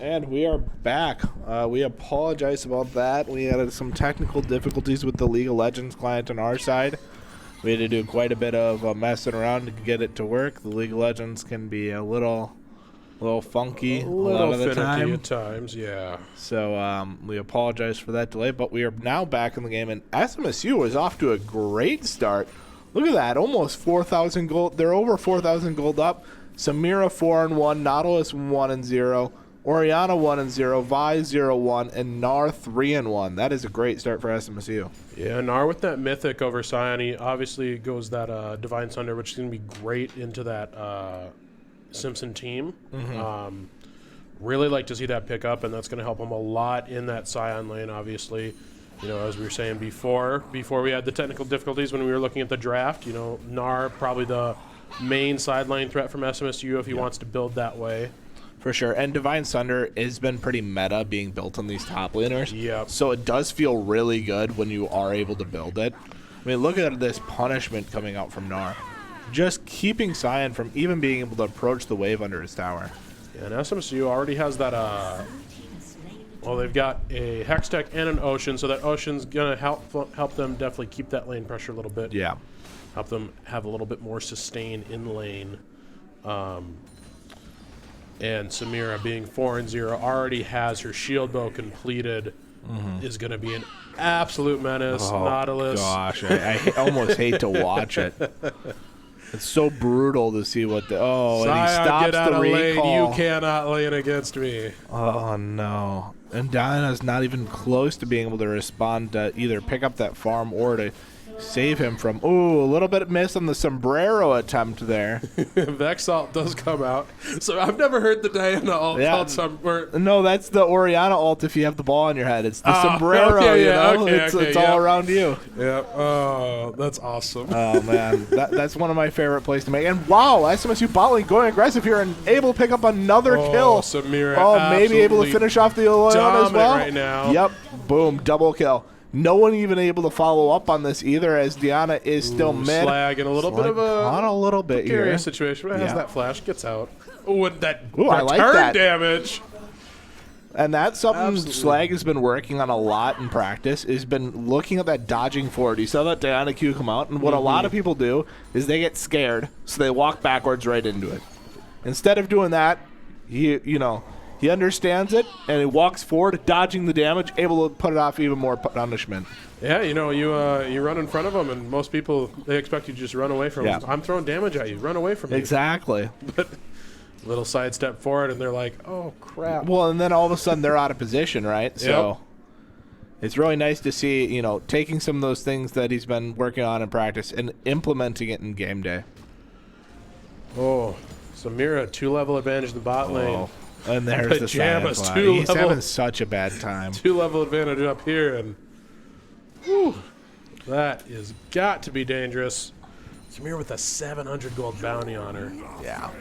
And we are back. We apologize about that. We had some technical difficulties with the League of Legends client on our side. We had to do quite a bit of messing around to get it to work. The League of Legends can be a little funky a lot of the time. At times, yeah. So we apologize for that delay, but we are now back in the game, and SMSU is off to a great start. Look at that, almost 4,000 gold. They're over 4,000 gold up. Samira 4-1, Nautilus 1-0. Oriana 1-0, Vi 0-1, and Nar 3-1. That is a great start for SMSU. Yeah, Nar with that Mythic over Sion, he obviously goes that Divine Sunder, which is going to be great into that Simpson team. Really like to see that pick up, and that's going to help him a lot in that Sion lane, obviously. You know, as we were saying before we had the technical difficulties when we were looking at the draft, you know, Nar probably the main sideline threat from SMSU if he wants to build that way. For sure, and Divine Sunder has been pretty meta being built on these top laners. Yep. So it does feel really good when you are able to build it. I mean, look at this punishment coming out from Nar. Just keeping Sion from even being able to approach the wave under his tower. Yeah, and SMSU already has that, well, they've got a Hextech and an Ocean, so that Ocean's going to help them definitely keep that lane pressure a little bit. Yeah. Help them have a little bit more sustain in lane. And Samira being 4-0 already has her shield bow completed. Is going to be an absolute menace. Oh, Nautilus. Gosh, I almost hate to watch it. It's so brutal to see what the and he stops get out the of recall. lane. You cannot lane against me. Oh no! And Diana's not even close to being able to respond to either pick up that farm or to save him from. Ooh, a little bit of miss on the sombrero attempt there. Vex ult does come out. So I've never heard the Diana ult called somewhere. No, that's the Oriana ult if you have the ball on your head. It's the sombrero, okay, you know? Okay, it's all around you. Yeah. Oh, that's awesome. Oh, man. That's one of my favorite plays to make. And wow, SMSU bot lane going aggressive here and able to pick up another kill. Samira maybe able to finish off the Oriana as well. Right now. Yep. Boom. Double kill. No one even able to follow up on this either, as Diana is still mid. Slag and a little bit of a little bit here. Situation. But it has that flash, gets out. Oh, and that I like that damage. And that's something Slag has been working on a lot in practice, has been looking at that dodging forward. You saw that Diana Q come out, and what a lot of people do is they get scared, so they walk backwards right into it. Instead of doing that, he understands it, and he walks forward, dodging the damage, able to put it off even more punishment. Yeah, you run in front of them, and most people, they expect you to just run away from them. I'm throwing damage at you. Run away from me. Exactly. But little sidestep forward, and they're like, oh, crap. Well, and then all of a sudden they're out of position, right? So it's really nice to see, taking some of those things that he's been working on in practice and implementing it in game day. Oh, Samira, 2-level advantage in the bot lane. And there's the Saiyan flag. He's having such a bad time. 2-level advantage up here, and that is got to be dangerous. Samir with a 700 gold bounty on her. Yeah.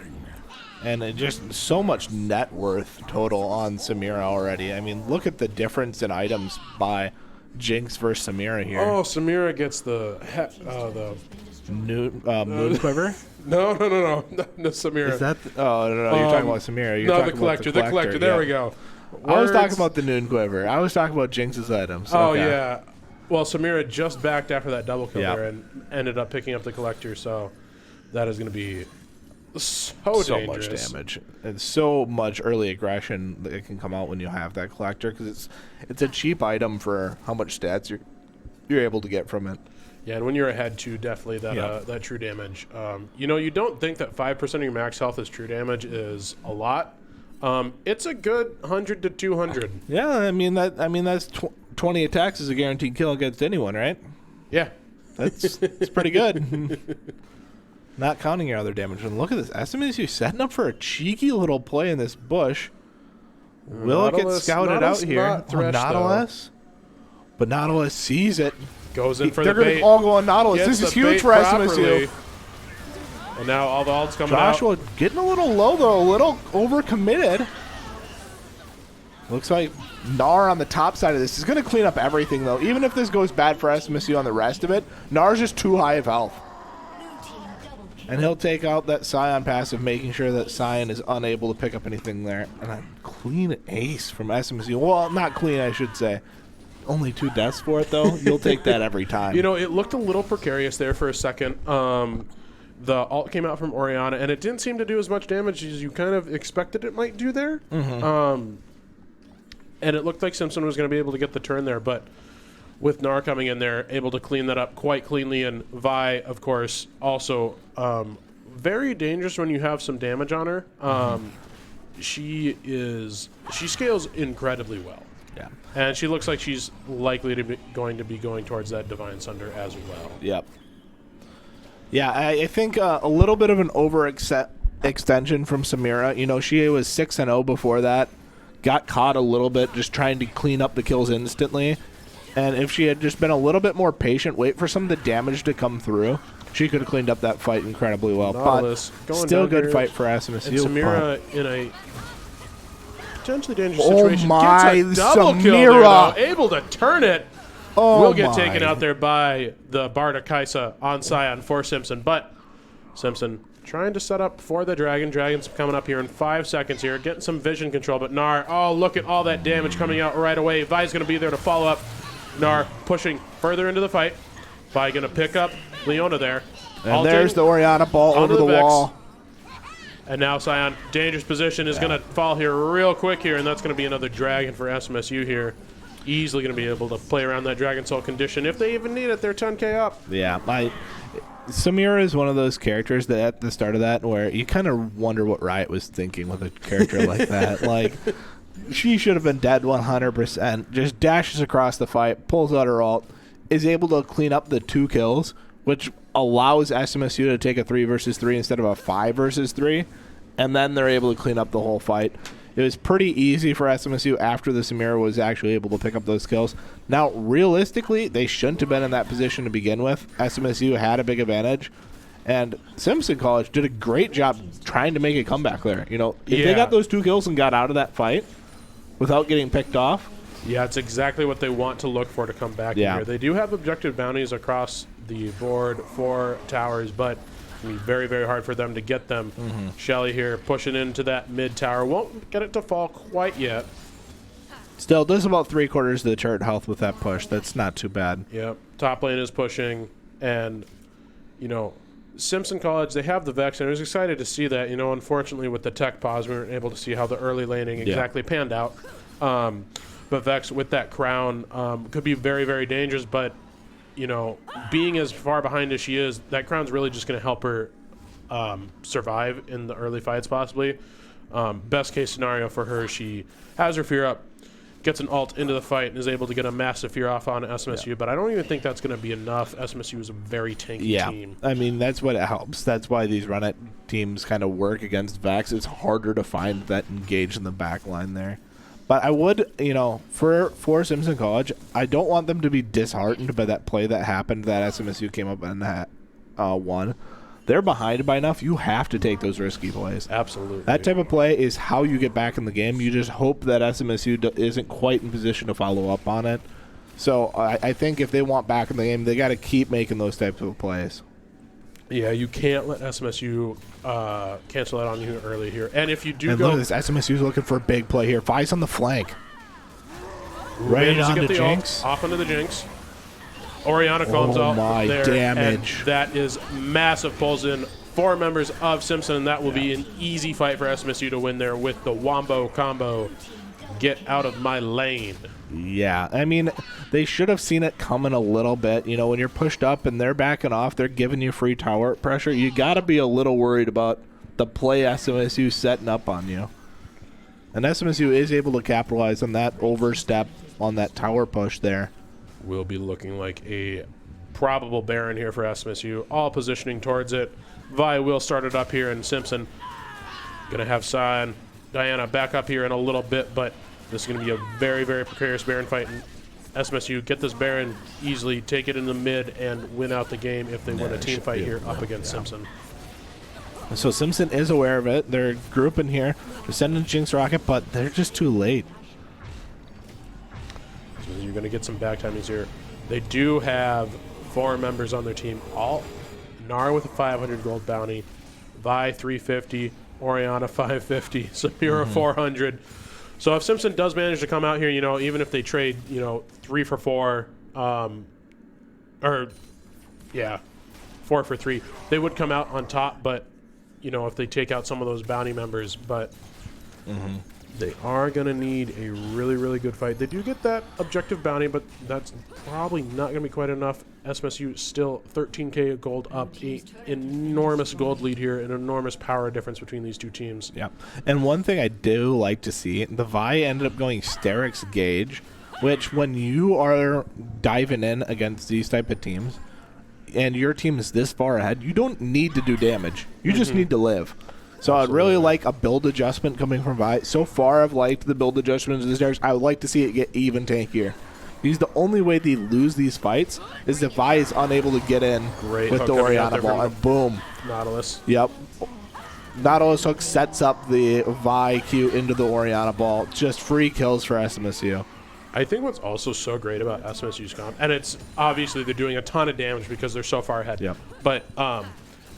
And just so much net worth total on Samira already. I mean, look at the difference in items by Jinx versus Samira here. Oh, Samira gets the moon quiver? No, Samira. Is that? No, you're talking about Samira. You're talking the collector. About the collector. There we go. I was talking about the noon quiver. I was talking about Jinx's items. Oh, yeah. Well, Samira just backed after that double kill there and ended up picking up the collector, so that is going to be so dangerous. Much damage and so much early aggression that can come out when you have that collector, because it's a cheap item for how much stats you're able to get from it. Yeah, and when you're ahead too, definitely that true damage. You don't think that 5% of your max health is true damage is a lot. It's a good 100 to 200. Yeah, I mean that's 20 attacks is a guaranteed kill against anyone, right? Yeah, it's pretty good. Not counting your other damage. And look at this, SMSU setting up for a cheeky little play in this bush. Will it get scouted out here? Nautilus, but Nautilus sees it. Goes in for the bait. They're going to all go on Nautilus. This is huge for SMSU. And now all the ults coming out. Joshua getting a little low, though. A little overcommitted. Looks like Nar on the top side of this is going to clean up everything, though. Even if this goes bad for SMSU on the rest of it, Nar's just too high of health. And he'll take out that Scion passive, making sure that Scion is unable to pick up anything there. And a clean ace from SMSU. Well, not clean, I should say. Only 2 deaths for it, though. You'll take that every time. You know, it looked a little precarious there for a second. The ult came out from Oriana, and it didn't seem to do as much damage as you kind of expected it might do there. And it looked like Simpson was going to be able to get the turn there, but with Nar coming in there, able to clean that up quite cleanly. And Vi, of course, also very dangerous when you have some damage on her. She scales incredibly well. Yeah. And she looks like she's likely to be going towards that Divine Sunder as well. Yep. Yeah, I think a little bit of an extension from Samira. You know, she was 6-0 before that. Got caught a little bit just trying to clean up the kills instantly. And if she had just been a little bit more patient, wait for some of the damage to come through, she could have cleaned up that fight incredibly well. Nautilus but still good fight for SMSU. And Samira in a potentially dangerous Oh situation. my, Gets a double kill there, Samira. though, able to turn it. Oh Will get my. taken out there by the Barda Kaisa on Scion for Simpson. But Simpson trying to set up for the Dragon. Dragon's coming up here in 5 seconds here. Getting some vision control. But Nar, oh, look at all that damage coming out right away. Vi's going to be there to follow up. Nar pushing further into the fight. Vi going to pick up Leona there. And there's the Oriana ball over the wall. And now Scion, dangerous position, is going to fall here real quick here, and that's going to be another Dragon for SMSU here. Easily going to be able to play around that Dragon Soul condition if they even need it. They're 10k up. Yeah, Samira is one of those characters that at the start of that where you kind of wonder what Riot was thinking with a character like that. Like, she should have been dead 100%. Just dashes across the fight, pulls out her ult, is able to clean up the 2 kills, which allows SMSU to take a 3 versus 3 instead of a 5 versus 3, and then they're able to clean up the whole fight. It was pretty easy for SMSU after the Samira was actually able to pick up those kills. Now, realistically, they shouldn't have been in that position to begin with. SMSU had a big advantage, and Simpson College did a great job trying to make a comeback there. You know, if they got those 2 kills and got out of that fight without getting picked off. Yeah, it's exactly what they want to look for to come back here. They do have objective bounties across the board for towers, but it's going to be very, very hard for them to get them. Shelly here pushing into that mid tower. Won't get it to fall quite yet. Still, does about 3/4 of the turret health with that push. That's not too bad. Yep. Top lane is pushing, and, you know, Simpson College, they have the Vex, and I was excited to see that. You know, unfortunately, with the tech pause, we weren't able to see how the early laning exactly panned out. But Vex, with that crown, could be very, very dangerous, but you know, being as far behind as she is, that crown's really just going to help her survive in the early fights, possibly. Best case scenario for her, she has her fear up, gets an ult into the fight, and is able to get a massive fear off on SMSU. But I don't even think that's going to be enough. SMSU is a very tanky team. I mean, that's what it helps. That's why these run-it teams kind of work against Vex. It's harder to find that engage in the back line there. But I would, you know, for Simpson College, I don't want them to be disheartened by that play that happened that SMSU came up and won. They're behind by enough. You have to take those risky plays. Absolutely. That type of play is how you get back in the game. You just hope that SMSU isn't quite in position to follow up on it. So I think if they want back in the game, they got to keep making those types of plays. Yeah, you can't let SMSU cancel that on you early here. And if you do and go... look at this. SMSU's looking for a big play here. Vi's on the flank. Right on the Jinx. Off into the Jinx. Oriana comes out my there. damage. And that is massive. Pulls in 4 members of Simpson, and that will be an easy fight for SMSU to win there with the Wombo combo. Get out of my lane. Yeah, I mean, they should have seen it coming a little bit. You know, when you're pushed up and they're backing off, they're giving you free tower pressure. You got to be a little worried about the play SMSU setting up on you. And SMSU is able to capitalize on that overstep on that tower push there. Will be looking like a probable Baron here for SMSU. All positioning towards it. Vi will start it up here, and Simpson going to have Scion, Diana back up here in a little bit, but this is going to be a very, very precarious Baron fight. And SMSU get this Baron easily, take it in the mid, and win out the game if they win a team fight here up against Simpson. So Simpson is aware of it. They're grouping here. They're sending Jinx Rocket, but they're just too late. So you're going to get some back timings here. They do have 4 members on their team. Nara with a 500 gold bounty, Vi 350, Oriana 550, Samira 400. So if Simpson does manage to come out here, even if they trade, 3 for 4, 4 for 3, they would come out on top. But if they take out some of those bounty members, but they are going to need a really, really good fight. They do get that objective bounty, but that's probably not going to be quite enough. SMSU still 13k gold up, an enormous gold lead here, an enormous power difference between these two teams. Yeah, and one thing I do like to see, the Vi ended up going Sterix Gauge, which when you are diving in against these type of teams, and your team is this far ahead, you don't need to do damage. You just need to live. So I'd really like a build adjustment coming from Vi. So far, I've liked the build adjustments of the Sterix. I would like to see it get even tankier. Because the only way they lose these fights is if Vi is unable to get in with the Oriana ball. And boom. Nautilus. Yep. Nautilus hook sets up the Vi Q into the Oriana ball. Just free kills for SMSU. I think what's also so great about SMSU's comp, and it's obviously they're doing a ton of damage because they're so far ahead. Yep. But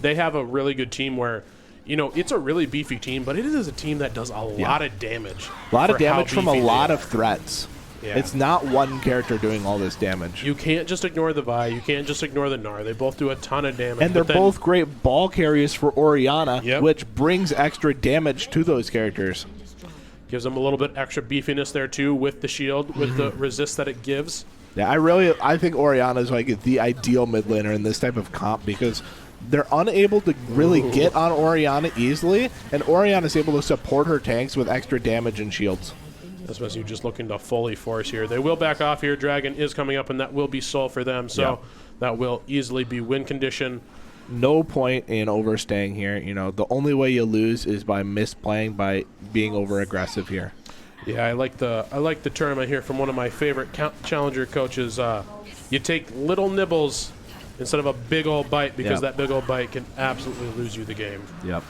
they have a really good team where, it's a really beefy team, but it is a team that does a lot of damage. A lot of damage from a lot of threats. Yeah. It's not one character doing all this damage. You can't just ignore the Vi. You can't just ignore the Gnar. They both do a ton of damage. And they're both great ball carriers for Oriana, Yep. which brings extra damage to those characters. Gives them a little bit extra beefiness there, too, with the shield, with the resist that it gives. Yeah, I think Oriana is like the ideal mid laner in this type of comp because they're unable to really get on Oriana easily, and Oriana is able to support her tanks with extra damage and shields. SMSU just looking to fully force here. They will back off here. Dragon is coming up, and that will be Soul for them, so that will easily be win condition. No point in overstaying here. The only way you lose is by misplaying, by being over aggressive here. Yeah, I like the term I hear from one of my favorite challenger coaches. You take little nibbles instead of a big old bite, because that big old bite can absolutely lose you the game. Yep.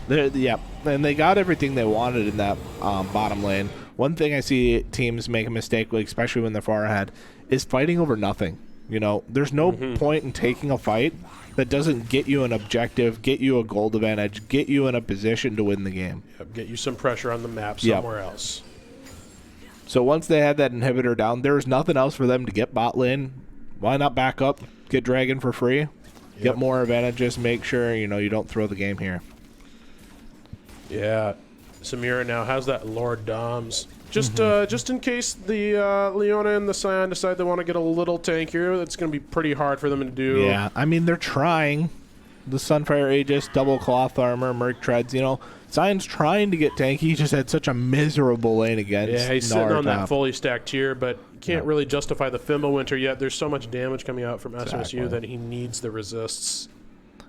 And they got everything they wanted in that bottom lane. One thing I see teams make a mistake with, especially when they're far ahead, is fighting over nothing. There's no point in taking a fight that doesn't get you an objective, get you a gold advantage, get you in a position to win the game. Yep, get you some pressure on the map somewhere else. So once they had that inhibitor down, there's nothing else for them to get bot lane. Why not back up, get Dragon for free, get more advantages, make sure you don't throw the game here. Yeah, Samira now has that Lord Doms. Just in case the Leona and the Scion decide they want to get a little tankier, that's going to be pretty hard for them to do. Yeah, I mean, they're trying. The Sunfire Aegis, double cloth armor, Merc Treads, Sion's trying to get tanky. He just had such a miserable lane against Yeah, he's sitting on that top. fully stacked tier, but can't really justify the Fimbulwinter yet. There's so much damage coming out from SMSU that he needs the resists.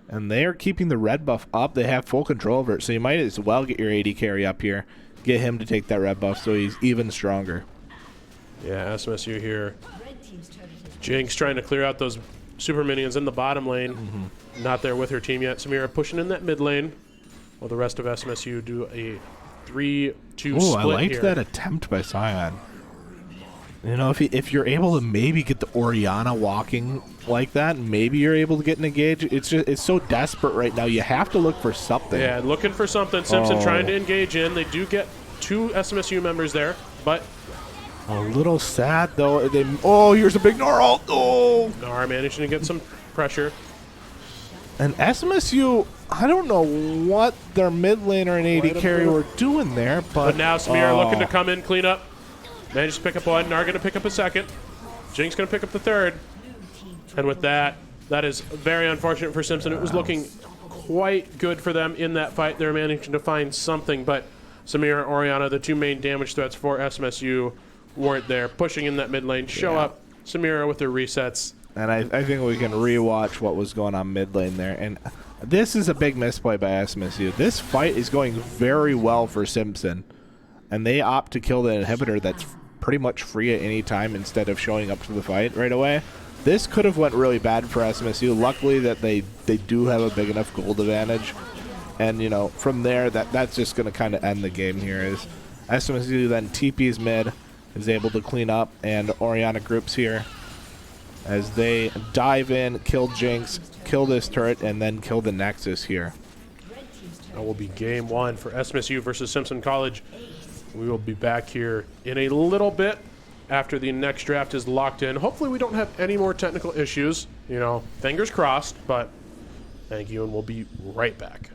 And they are keeping the red buff up. They have full control over it, so you might as well get your AD carry up here. Get him to take that red buff so he's even stronger. Yeah, SMSU here. Jinx trying to clear out those super minions in the bottom lane. Not there with her team yet. Samira pushing in that mid lane, while the rest of SMSU do a 3-2 split I liked here. that attempt by Sion. If you're able to maybe get the Oriana walking like that, maybe you're able to get an engage. It's so desperate right now. You have to look for something. Yeah, looking for something. Simpson trying to engage in. They do get 2 SMSU members there, but a little sad though. Here's a big gnarl. Gnar managing to get some pressure. And SMSU, I don't know what their mid laner and AD carry were doing there, but now Samira looking to come in, clean up. Managed to pick up one. Gnar going to pick up a second. Jinx going to pick up the third. And with that is very unfortunate for Simpson. It was looking quite good for them in that fight. They're managing to find something, but Samira and Oriana, the 2 main damage threats for SMSU, weren't there. Pushing in that mid lane. Show up. Samira with her resets. And I think we can rewatch what was going on mid lane there. And this is a big misplay by SMSU. This fight is going very well for Simpson. And they opt to kill the inhibitor that's pretty much free at any time instead of showing up to the fight right away. This could have went really bad for SMSU. Luckily that they do have a big enough gold advantage. And, from there, that's just going to kind of end the game here. Is SMSU then TP's mid, is able to clean up, and Oriana groups here. as they dive in, kill Jinx, kill this turret, and then kill the Nexus here. That will be game one for SMSU versus Simpson College. We will be back here in a little bit after the next draft is locked in. Hopefully we don't have any more technical issues. You know, fingers crossed, but thank you, and we'll be right back.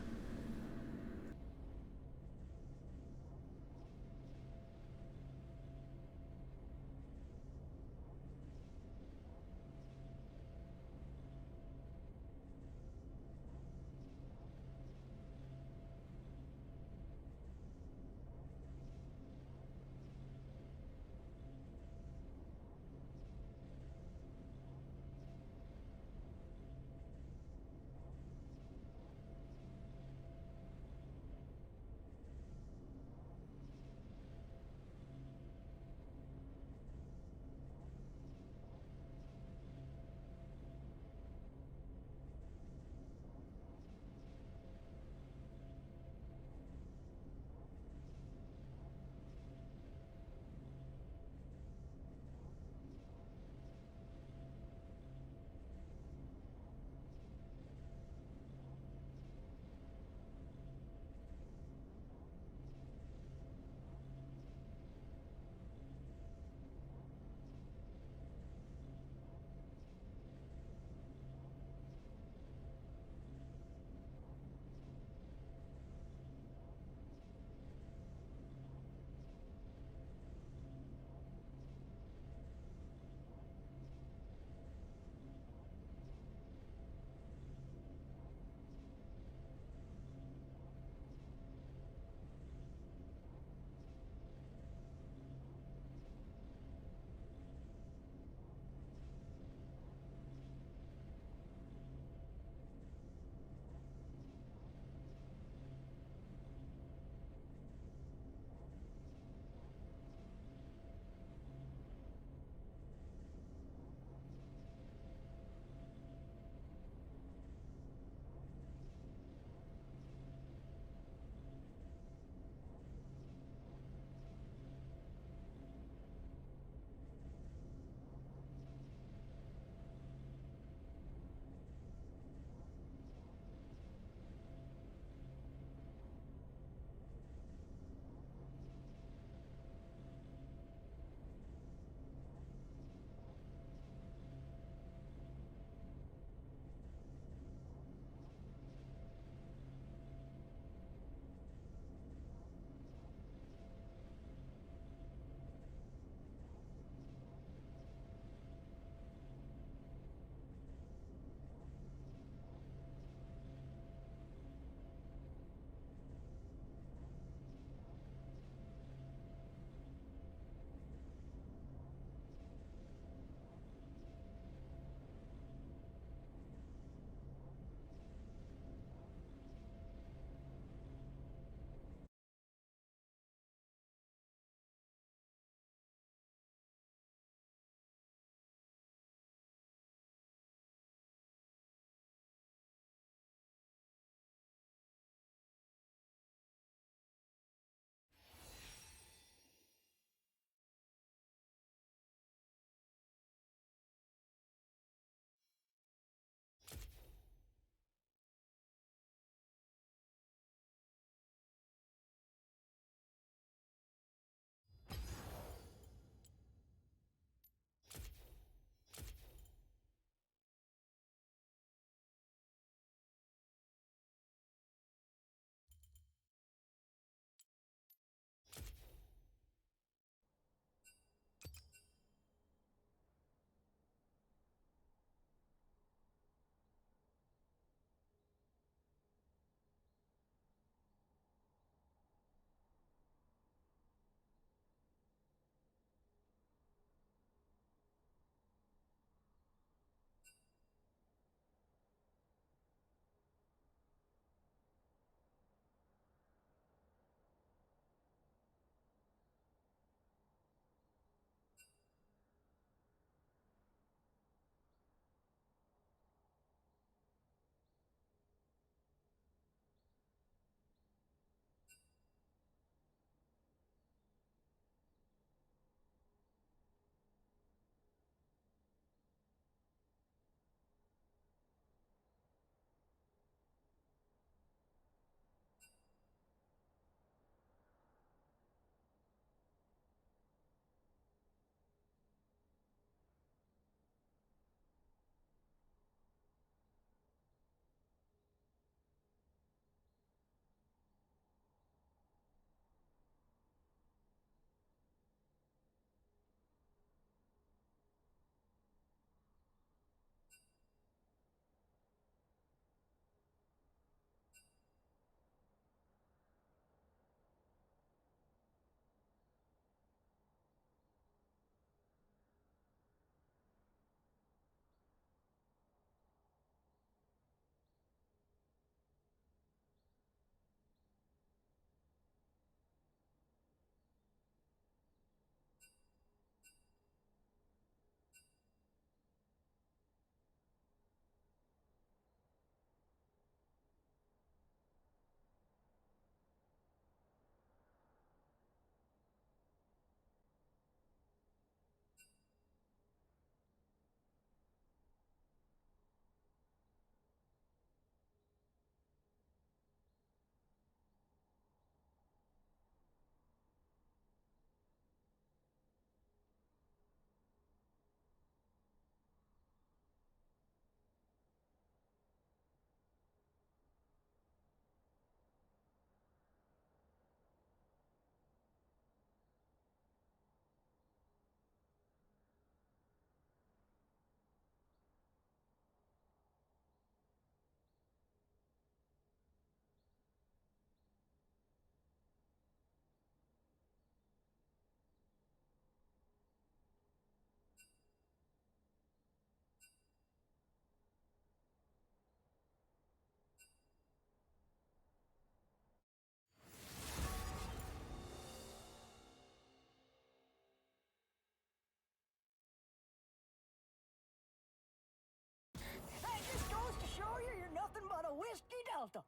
risolto.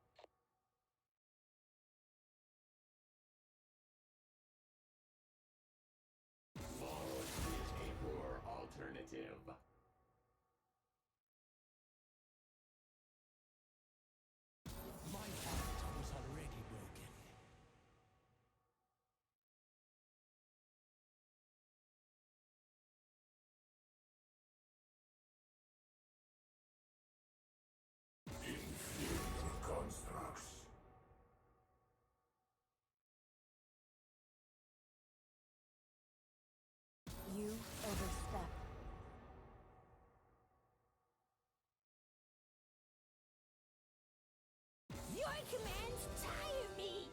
False is a poor alternative. My heart was already broken. Inferior constructs. You overstep. Your commands tire me!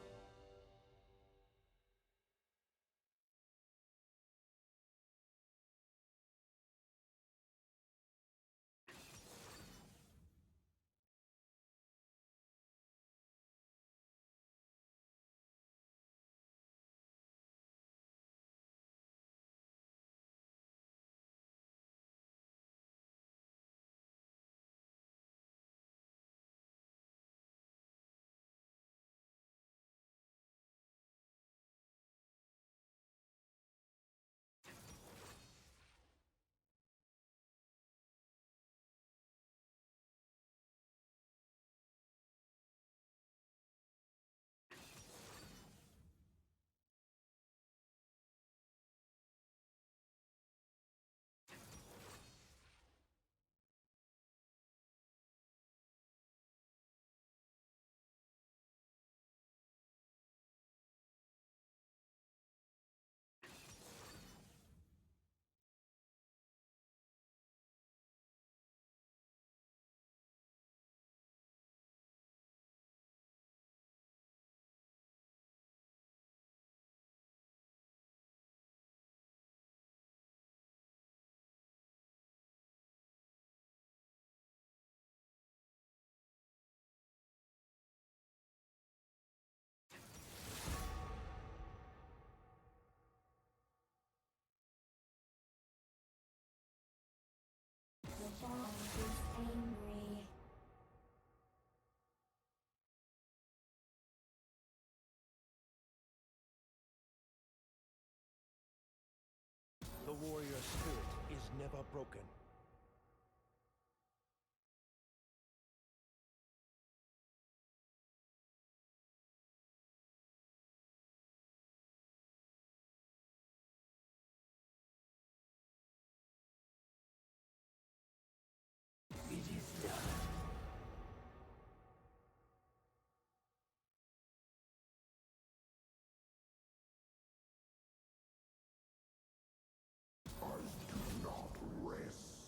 The dog is angry. The warrior spirit is never broken. It is done. I do not rest.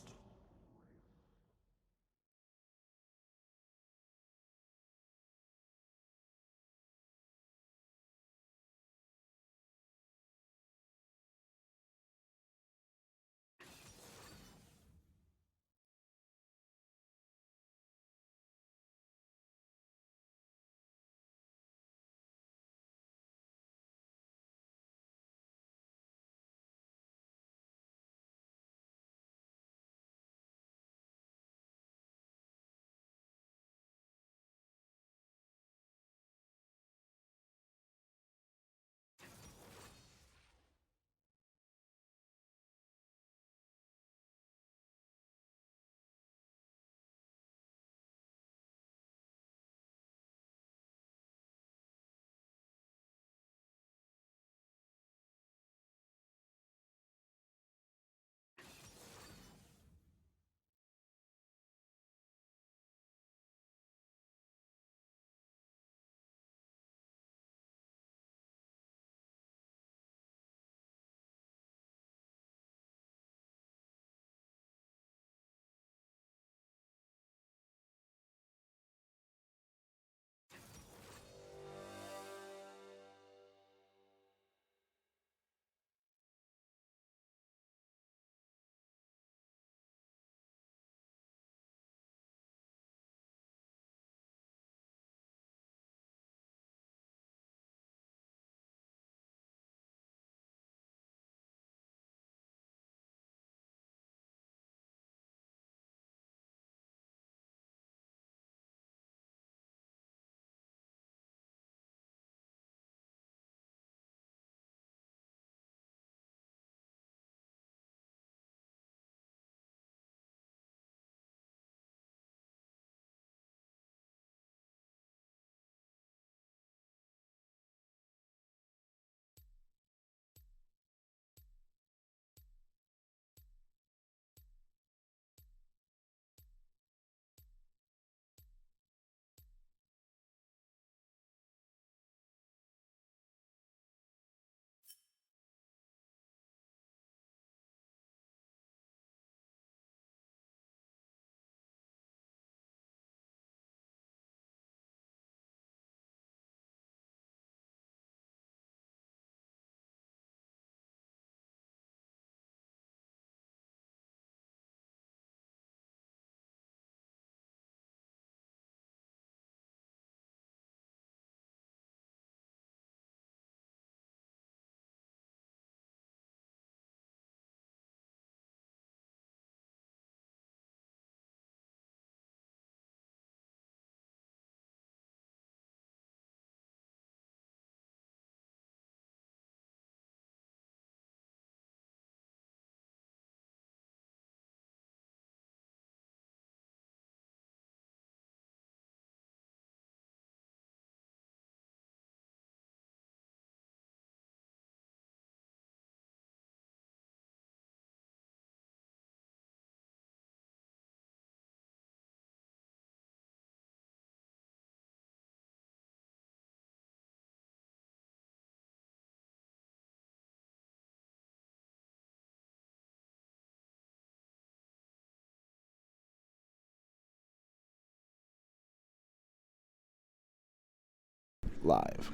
live.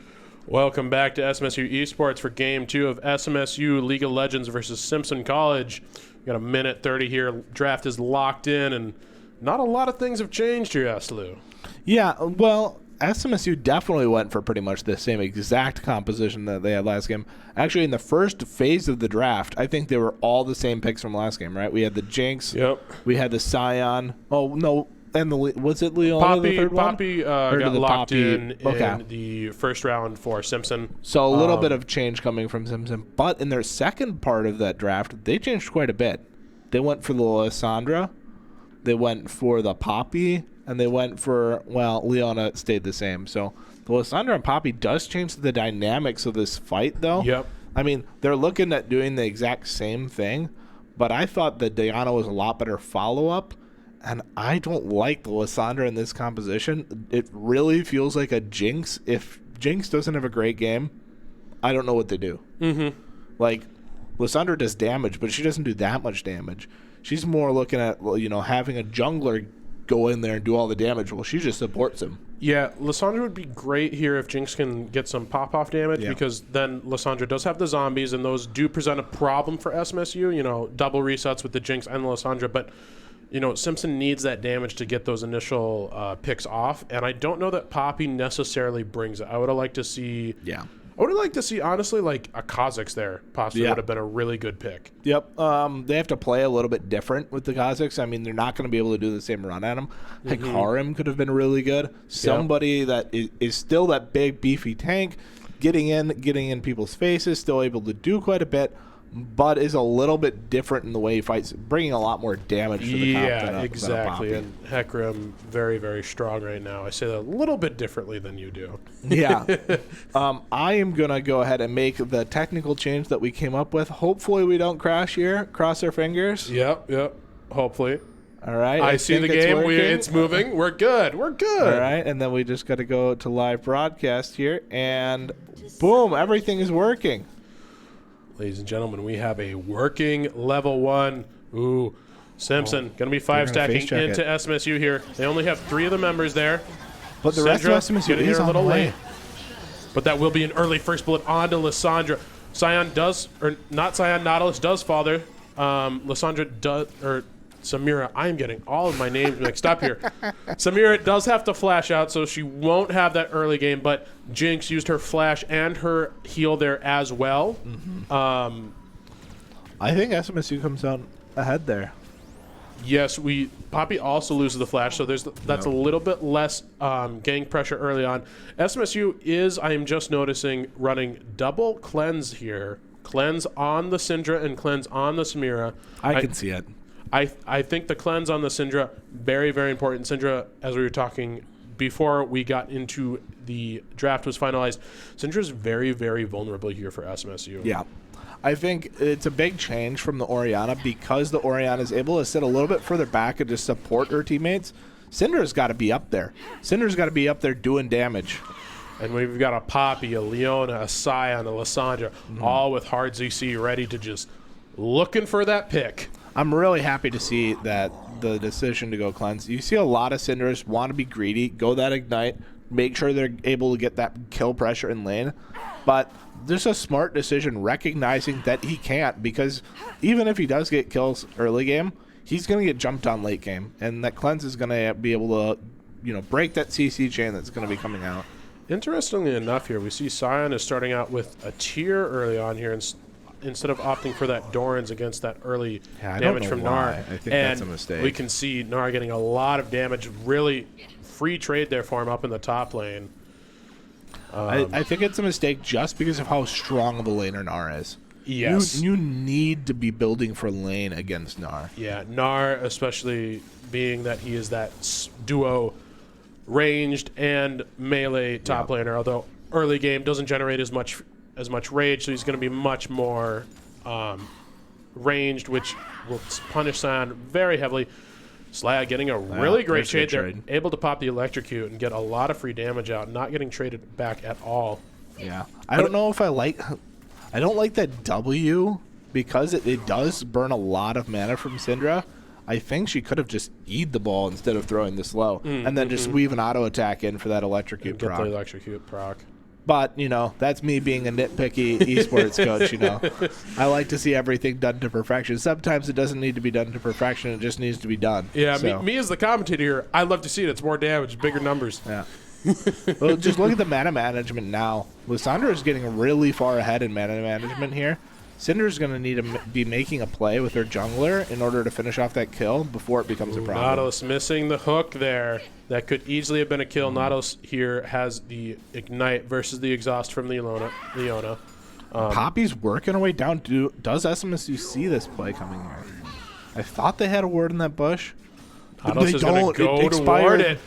Welcome back to SMSU Esports for Game 2 of SMSU League of Legends versus Simpson College. We got a minute 30 here. Draft is locked in, and not a lot of things have changed here, Aslu. Yeah, well, SMSU definitely went for pretty much the same exact composition that they had last game. Actually, in the first phase of the draft, I think they were all the same picks from last game, right? We had the Jinx. Yep. We had the Scion. Oh, no. And was it Leona Poppy, the third one? Poppy Or got did the locked Poppy- in okay. the first round for Simpson. So a little bit of change coming from Simpson. But in their second part of that draft, they changed quite a bit. They went for the Lysandra. They went for the Poppy. And they went for, well, Leona stayed the same. So the Lysandra and Poppy does change the dynamics of this fight, though. Yep. I mean, they're looking at doing the exact same thing. But I thought that Diana was a lot better follow-up. And I don't like the Lysandra in this composition. It really feels like a Jinx. If Jinx doesn't have a great game, I don't know what they do. Mm-hmm. Like, Lysandra does damage, but she doesn't do that much damage. She's more looking at, having a jungler go in there and do all the damage. Well, she just supports him. Yeah, Lysandra would be great here if Jinx can get some pop-off damage, because then Lysandra does have the zombies, and those do present a problem for SMSU, double resets with the Jinx and the Lysandra, but Simpson needs that damage to get those initial picks off, and I don't know that Poppy necessarily brings it. I would have liked to see... Yeah. I would have liked to see, honestly, like a Kha'Zix there possibly Yeah. would have been a really good pick. Yep. They have to play a little bit different with the Kha'Zix. I mean, they're not going to be able to do the same run at him. Hikarim could have been really good. Somebody that is still that big, beefy tank, getting in people's faces, still able to do quite a bit, but is a little bit different in the way he fights, bringing a lot more damage to the comp than a exactly. Poppy. And Hecarim, very, very strong right now. I say that a little bit differently than you do. Yeah. I am going to go ahead and make the technical change that we came up with. Hopefully we don't crash here. Cross our fingers. Yep. Hopefully. All right. I see the think it's game. working. It's moving. We're good. All right. And then we just got to go to live broadcast here. And boom, everything is working. Ladies and gentlemen, we have a working level 1. Ooh, Simpson going to be 5-stacking face check into SMSU here. They only have 3 of the members there. But the rest of Syndra SMSU getting is here a on little the way. late. But that will be an early first bullet onto Lysandra. Scion does, or not Scion, Nautilus does fall there. Lysandra does, or Samira, I am getting all of my names mixed up here. Samira does have to flash out, so she won't have that early game, but Jinx used her flash and her heal there as well. I think SMSU comes out ahead there. Yes, Poppy also loses the flash, so that's a little bit less gang pressure early on. SMSU is, I am just noticing, running double cleanse here. Cleanse on the Syndra and cleanse on the Samira. I can see it. I think the cleanse on the Syndra, very, very important. Syndra, as we were talking before we got into the draft was finalized, Syndra's very, very vulnerable here for SMSU. Yeah. I think it's a big change from the Orianna because the Orianna is able to sit a little bit further back and just support her teammates. Syndra's got to be up there. Syndra's got to be up there doing damage. And we've got a Poppy, a Leona, a Scion, a Lysandra, all with hard ZC ready to just looking for that pick. I'm really happy to see that the decision to go cleanse. You see a lot of Syndras want to be greedy, go that ignite, make sure they're able to get that kill pressure in lane. But there's a smart decision recognizing that he can't, because even if he does get kills early game, he's going to get jumped on late game. And that cleanse is going to be able to, break that CC chain that's going to be coming out. Interestingly enough here, we see Scion is starting out with a tier early on here instead of opting for that Doran's against that early damage from Gnar. I think that's a mistake. We can see Gnar getting a lot of damage, really free trade there for him up in the top lane. I think it's a mistake just because of how strong of a laner Gnar is. Yes. You need to be building for lane against Gnar. Yeah, Gnar, especially being that he is that duo ranged and melee top laner, although early game doesn't generate as much rage, so he's going to be much more ranged, which will punish Scion very heavily. Slag getting a really great trade there, able to pop the electrocute and get a lot of free damage out, not getting traded back at all. Yeah, I don't know if I don't like that W because it does burn a lot of mana from Syndra. I think she could have just E'd the ball instead of throwing this low, and then just weave an auto attack in for that electrocute Get proc. the electrocute proc. But, you know, that's me being a nitpicky esports coach, you know. I like to see everything done to perfection. Sometimes it doesn't need to be done to perfection. It just needs to be done. Yeah, So, me as the commentator here, I love to see it. It's more damage, bigger numbers. yeah. Well, just look at the mana management now. Lysandra is getting really far ahead in mana management here. Cinder's going to need to be making a play with her jungler in order to finish off that kill before it becomes a problem. Nautilus missing the hook there. That could easily have been a kill. Nautilus here has the Ignite versus the Exhaust from Leona. Poppy's working her way down. Does SMSU see this play coming here? I thought they had a word in that bush. Nautilus is going to go toward it.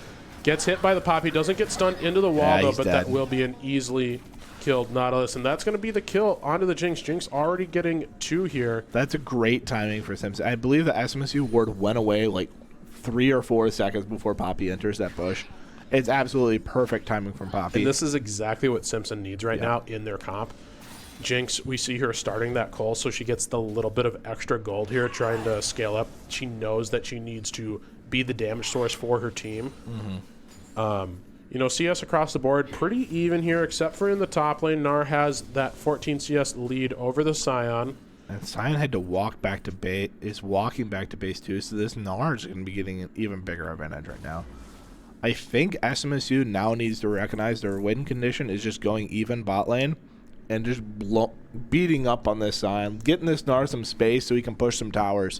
Gets hit by the Poppy. Doesn't get stunned into the wall, though, but that will be an easily killed Nautilus. And that's going to be the kill onto the Jinx. Jinx already getting 2 here. That's a great timing for Simpson. I believe the SMSU ward went away like 3 or 4 seconds before Poppy enters that bush. It's absolutely perfect timing from Poppy. And this is exactly what Simpson needs right now in their comp. Jinx, we see her starting that call, so she gets the little bit of extra gold here trying to scale up. She knows that she needs to be the damage source for her team. You know, CS across the board, pretty even here, except for in the top lane. Gnar has that 14 CS lead over the Scion. And Scion had to walk back to base, is walking back to base too, so this Gnar is going to be getting an even bigger advantage right now. I think SMSU now needs to recognize their win condition is just going even bot lane and just beating up on this Scion, getting this Gnar some space so he can push some towers.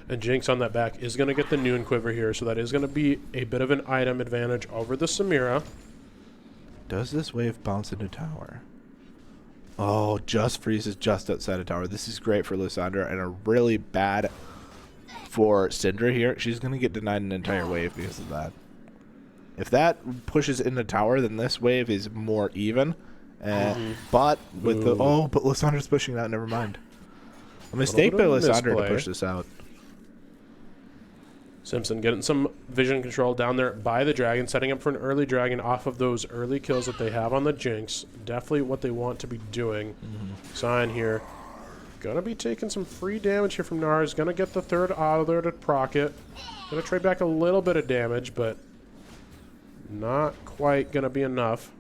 And Jinx on that back is going to get the Noon Quiver here, so that is going to be a bit of an item advantage over the Samira. Does this wave bounce into tower? Oh, just freezes just outside of tower. This is great for Lysandra and a really bad for Syndra here. She's going to get denied an entire wave because of that. If that pushes into tower, then this wave is more even. But with the but Lysandra's pushing out. Never mind. A mistake by Lysandra to push this out. Simpson getting some vision control down there by the dragon, setting up for an early dragon off of those early kills that they have on the Jinx. Definitely what they want to be doing. Scion here. Gonna be taking some free damage here from Gnar. Is gonna get the 3rd auto there to proc it. Gonna trade back a little bit of damage, but not quite gonna be enough.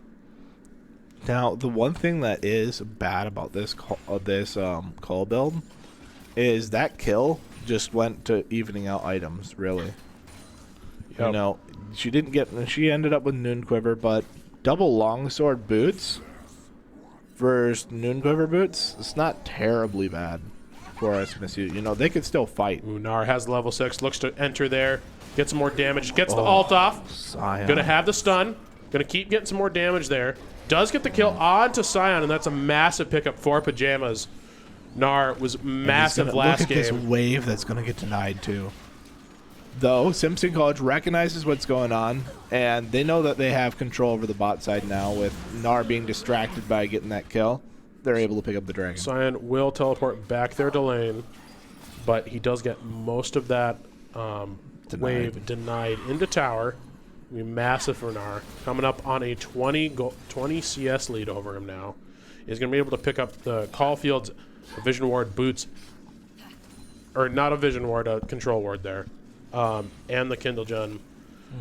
Now, the one thing that is bad about this call build is that kill just went to evening out items, really. Yep. You know, she ended up with Noon Quiver, but double longsword boots versus Noon Quiver boots, it's not terribly bad for SMSU. You know, they could still fight. Gnar has level 6, looks to enter there, get some more damage, gets the ult off. Scion. Gonna have the stun, gonna keep getting some more damage there. Does get the kill onto Scion, and that's a massive pickup for Pajamas. Gnar was massive last game. Look at this wave that's going to get denied too. Though Simpson College recognizes what's going on, and they know that they have control over the bot side now. With Gnar being distracted by getting that kill, they're able to pick up the dragon. Scion will teleport back there to lane, but he does get most of that wave denied into tower. Be massive for Gnar. Coming up on a 20 CS lead over him now. He's going to be able to pick up the Caulfield's Vision Ward boots, or not a Vision Ward, a Control Ward there, and the Kindle Gen,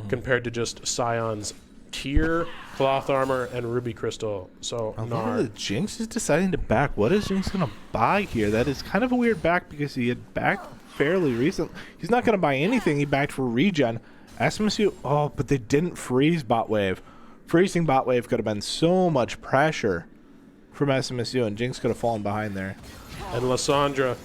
compared to just Scion's Tier, Cloth Armor, and Ruby Crystal. So Gnar. Jinx is deciding to back. What is Jinx going to buy here? That is kind of a weird back because he had backed fairly recent. He's not going to buy anything. He backed for regen. SMSU, but they didn't freeze bot wave. Freezing bot wave could have been so much pressure from SMSU, and Jinx could have fallen behind there. And Lysandra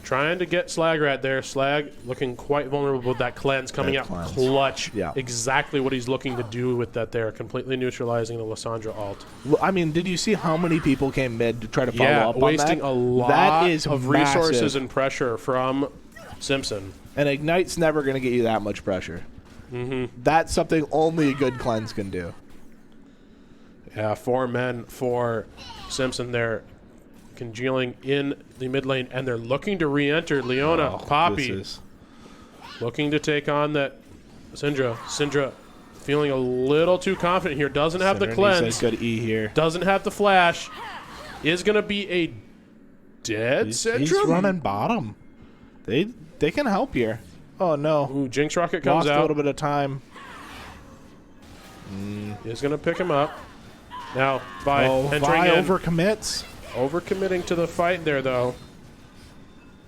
trying to get Slag Rat there. Slag looking quite vulnerable with that cleanse coming out clutch. Yeah. Exactly what he's looking to do with that there, completely neutralizing the Lysandra ult. Well, I mean, did you see how many people came mid to try to follow up on that? Wasting a lot that is of massive. resources and pressure from Simpson. And Ignite's never going to get you that much pressure. That's something only a good cleanse can do. Yeah, 4 men for Simpson there, congealing in the mid lane, and they're looking to re-enter. Leona, Poppy, looking to take on that Syndra. Syndra feeling a little too confident here. Doesn't have the cleanse. Good E here. Doesn't have the flash. Is going to be a dead Syndra. He's running bottom. They can help here. Oh, no. Ooh, Jinx Rocket comes Lost out. a little bit of time. Is going to pick him up. Now, by entering Vi in, overcommits. overcommitting to the fight there, though.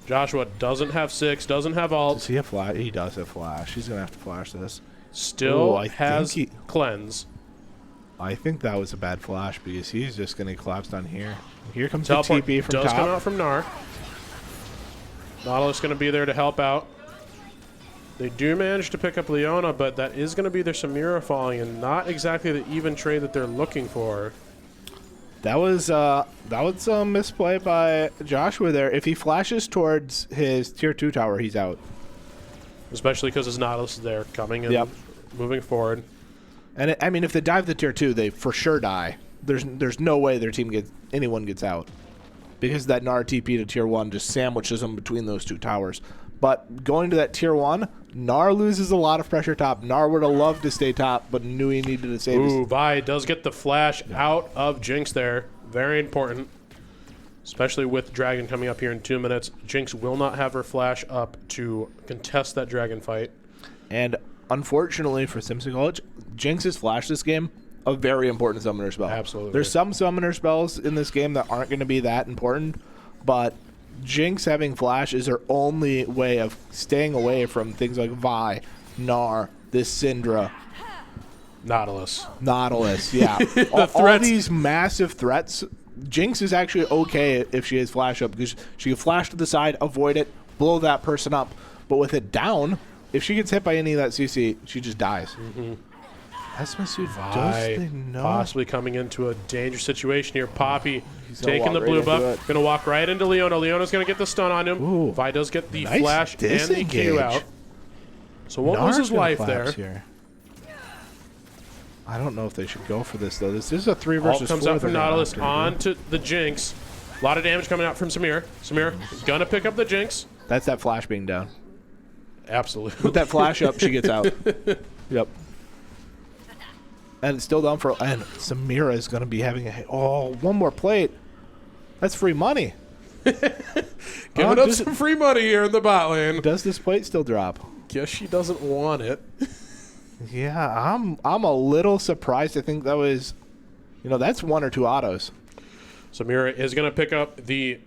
Joshua doesn't have 6, doesn't have alt. Does he have flash? He does have flash. He's going to have to flash this. Still Ooh, I has think cleanse. I think that was a bad flash because he's just going to collapse down here. Here comes Teleport the TP from does top. come out from Gnar. Nautilus going to be there to help out. They do manage to pick up Leona, but that is going to be their Samira falling, and not exactly the even trade that they're looking for. That was a misplay by Joshua there. If he flashes towards his tier 2 tower, he's out. Especially because his Nautilus is there, coming and moving forward. And I mean, if they dive the tier 2, they for sure die. There's no way their team anyone gets out because that Gnar TP to tier 1 just sandwiches them between those 2 towers. But going to that tier 1, Gnar loses a lot of pressure top. Gnar would have loved to stay top, but knew he needed to save Ooh, Vi does get the flash out of Jinx there. Very important. Especially with Dragon coming up here in 2 minutes. Jinx will not have her flash up to contest that Dragon fight. And unfortunately for Simpson College, Jinx's flash this game, a very important summoner spell. Absolutely. There's some summoner spells in this game that aren't going to be that important, but Jinx having flash is her only way of staying away from things like Vi, Gnar, this Syndra, Nautilus, yeah. all these massive threats. Jinx is actually okay if she has flash up because she can flash to the side, avoid it, blow that person up. But with it down, if she gets hit by any of that CC, she just dies. SMSU does they know? Possibly coming into a dangerous situation here. Poppy He's gonna taking the walk blue right into buff. it. Going to walk right into Leona. Leona's going to get the stun on him. Ooh. Vi does get the Nice flash and the Q disengage. out. So won't Gnar's lose his gonna life collapse there. Here. I don't know if they should go for this, though. This is a 3 All versus 4. comes out from they're going Nautilus after. onto the Jinx. A lot of damage coming out from Samir. Samir going to pick up the Jinx. That's that flash being down. Absolutely. With that flash up, she gets out. Yep. And it's still down for... And Samira is going to be having a... Oh, one more plate. That's free money. Giving up some free money here in the bot lane. Does this plate still drop? Guess she doesn't want it. Yeah, I'm a little surprised. I think that was... You know, that's 1 or 2 autos. Samira is going to pick up the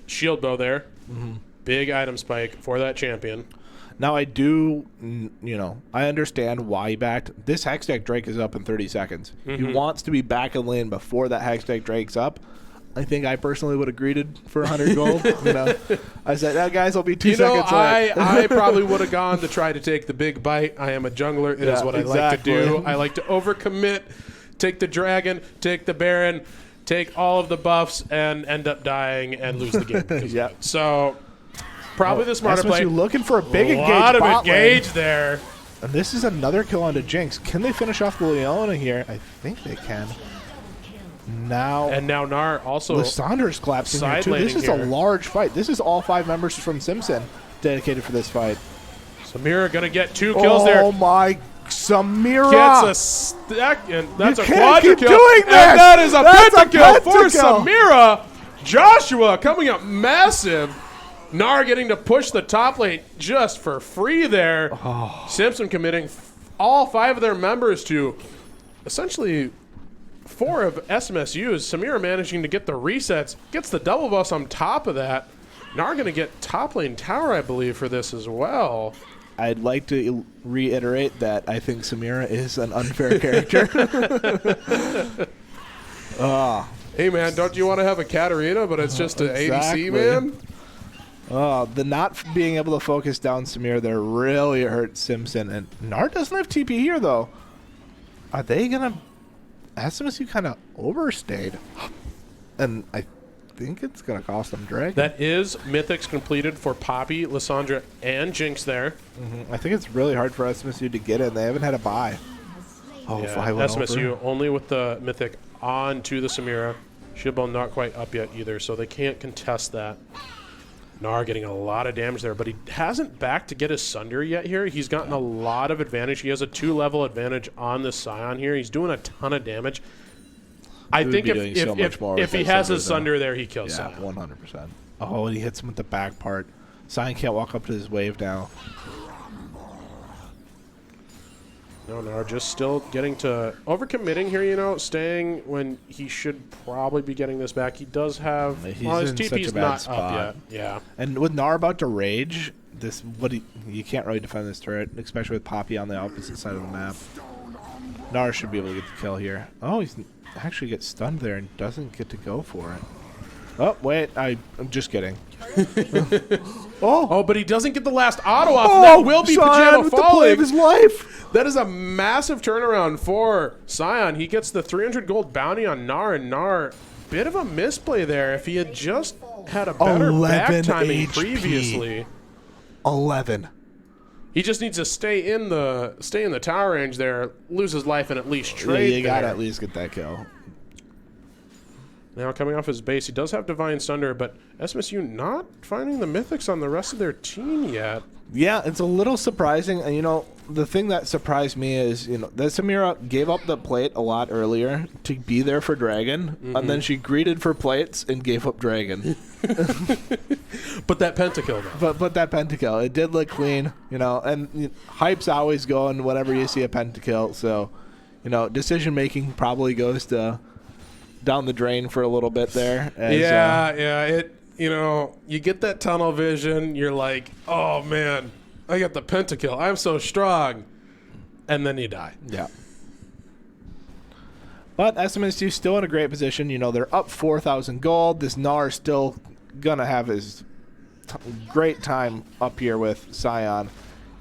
shield bow there. Big item spike for that champion. Now, I do, you know, I understand why he backed. This Hextech Drake is up in 30 seconds. He wants to be back in lane before that Hextech Drake's up. I think I personally would have greeted for 100 gold. You know, I said, "That guys will be 2 seconds late." I probably would have gone to try to take the big bite. I am a jungler. It is what I like to do. I like to overcommit, take the dragon, take the baron, take all of the buffs, and end up dying and lose the game. because of Yeah. it. So probably the smarter play. SMSU looking for a big engage. A lot of bot lane. engage there. And this is another kill onto Jinx. Can they finish off the Leona here? I think they can. Now, And now Gnar also Lissandra's collapsing here side too. This laning is a here. large fight. This is all 5 members from Simpson dedicated for this fight. Samira going to get 2 kills there. Oh my, Samira! Gets a stack, and that's You a can't quadra keep kill. doing this! And that is a That's a pentakill for pentakill! Samira. Joshua coming up massive. Gnar getting to push the top lane just for free there. Oh. Simpson committing all 5 of their members to essentially 4 of SMSU's. Samira managing to get the resets, gets the double buffs on top of that. Gnar going to get top lane tower, I believe, for this as well. I'd like to reiterate that I think Samira is an unfair character. Hey, man, don't you want to have a Katarina, but it's just an Exactly. ADC, man? The not being able to focus down Samira there really hurt Simpson. And Gnar doesn't have TP here, though. Are they going to... SMSU kind of overstayed. And I think it's going to cost them Dragon. That is Mythics completed for Poppy, Lissandra, and Jinx there. I think it's really hard for SMSU to get in. They haven't had a buy. Oh, Yeah, 5 went SMSU over. only with the Mythic on to the Samira. Shieldbone not quite up yet either, so they can't contest that. Gnar getting a lot of damage there, but he hasn't backed to get his Sunder yet here. He's gotten a lot of advantage. He has a 2-level advantage on the Scion here. He's doing a ton of damage. I would think be doing so much more if with he that has his Sunder, Sunder there, he kills Yeah, Scion. 100%. Oh, and he hits him with the back part. Scion can't walk up to his wave now. No, just still getting to overcommitting here, you know, staying when he should probably be getting this back. He does have He's his in such TP's a bad not spot. up yet. Yeah. And with Nar about to rage, you can't really defend this turret, especially with Poppy on the opposite side of the map. Nar should be able to get the kill here. Oh, he's actually gets stunned there and doesn't get to go for it. Oh, wait, I'm just kidding. Oh, but he doesn't get the last auto off. And that will be Scion Pajama with the play falling. of his life. That is a massive turnaround for Scion. He gets the 300 gold bounty on Nar, and Nar, bit of a misplay there. If he had just had a better 11 back timing HP. previously. 11. He just needs to stay in the tower range there, lose his life, and at least trade. Yeah, you gotta there. at least get that kill. Now coming off his base, he does have Divine Sunder, but SMSU not finding the mythics on the rest of their team yet. Yeah, it's a little surprising. And, you know, the thing that surprised me is, you know, that Samira gave up the plate a lot earlier to be there for Dragon, and then she greeted for plates and gave up Dragon. But that pentakill, though. But that pentakill, it did look clean, you know, and hype's always going whenever you see a pentakill. So, you know, decision making probably goes to down the drain for a little bit there. As, It, you know, you get that tunnel vision. You're like, oh man, I got the pentakill. I'm so strong, and then you die. Yeah. But SMSU still in a great position. You know, they're up 4,000 gold. This Nar still gonna have his great time up here with Scion.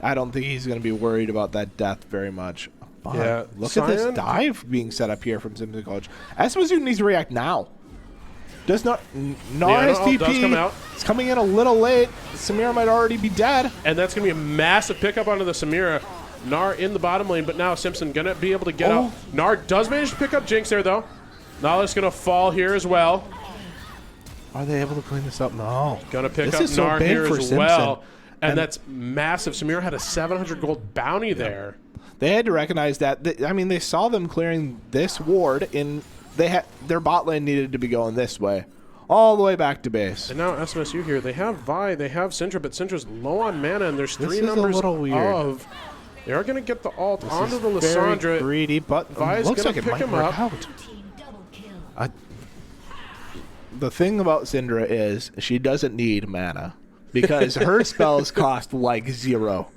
I don't think he's gonna be worried about that death very much. But Yeah, look at this Scion- dive being set up here from Simpson College. SMSU needs to react now. Does not Nar has TP. does come out. It's coming in a little late. Samira might already be dead. And that's going to be a massive pickup onto the Samira. Nar in the bottom lane, but now Simpson going to be able to get out. Nar does manage to pick up Jinx there, though. Nala's going to fall here as well. Are they able to clean this up? No. Going to pick This up is so Nar big here for as Simpson. well. And And- that's massive. Samira had a 700 gold bounty there. They had to recognize that. I mean, they saw them clearing this ward in. Their bot lane needed to be going this way, all the way back to base. And now SMSU here, they have Vi, they have Syndra, but Syndra's low on mana, and there's This three is a numbers little weird. of. They are going to get the ult This onto is the very Lissandra. greedy, but Vi's looks gonna like it pick might him work up. out. Team double kill. The thing about Syndra is she doesn't need mana because her spells cost like 0.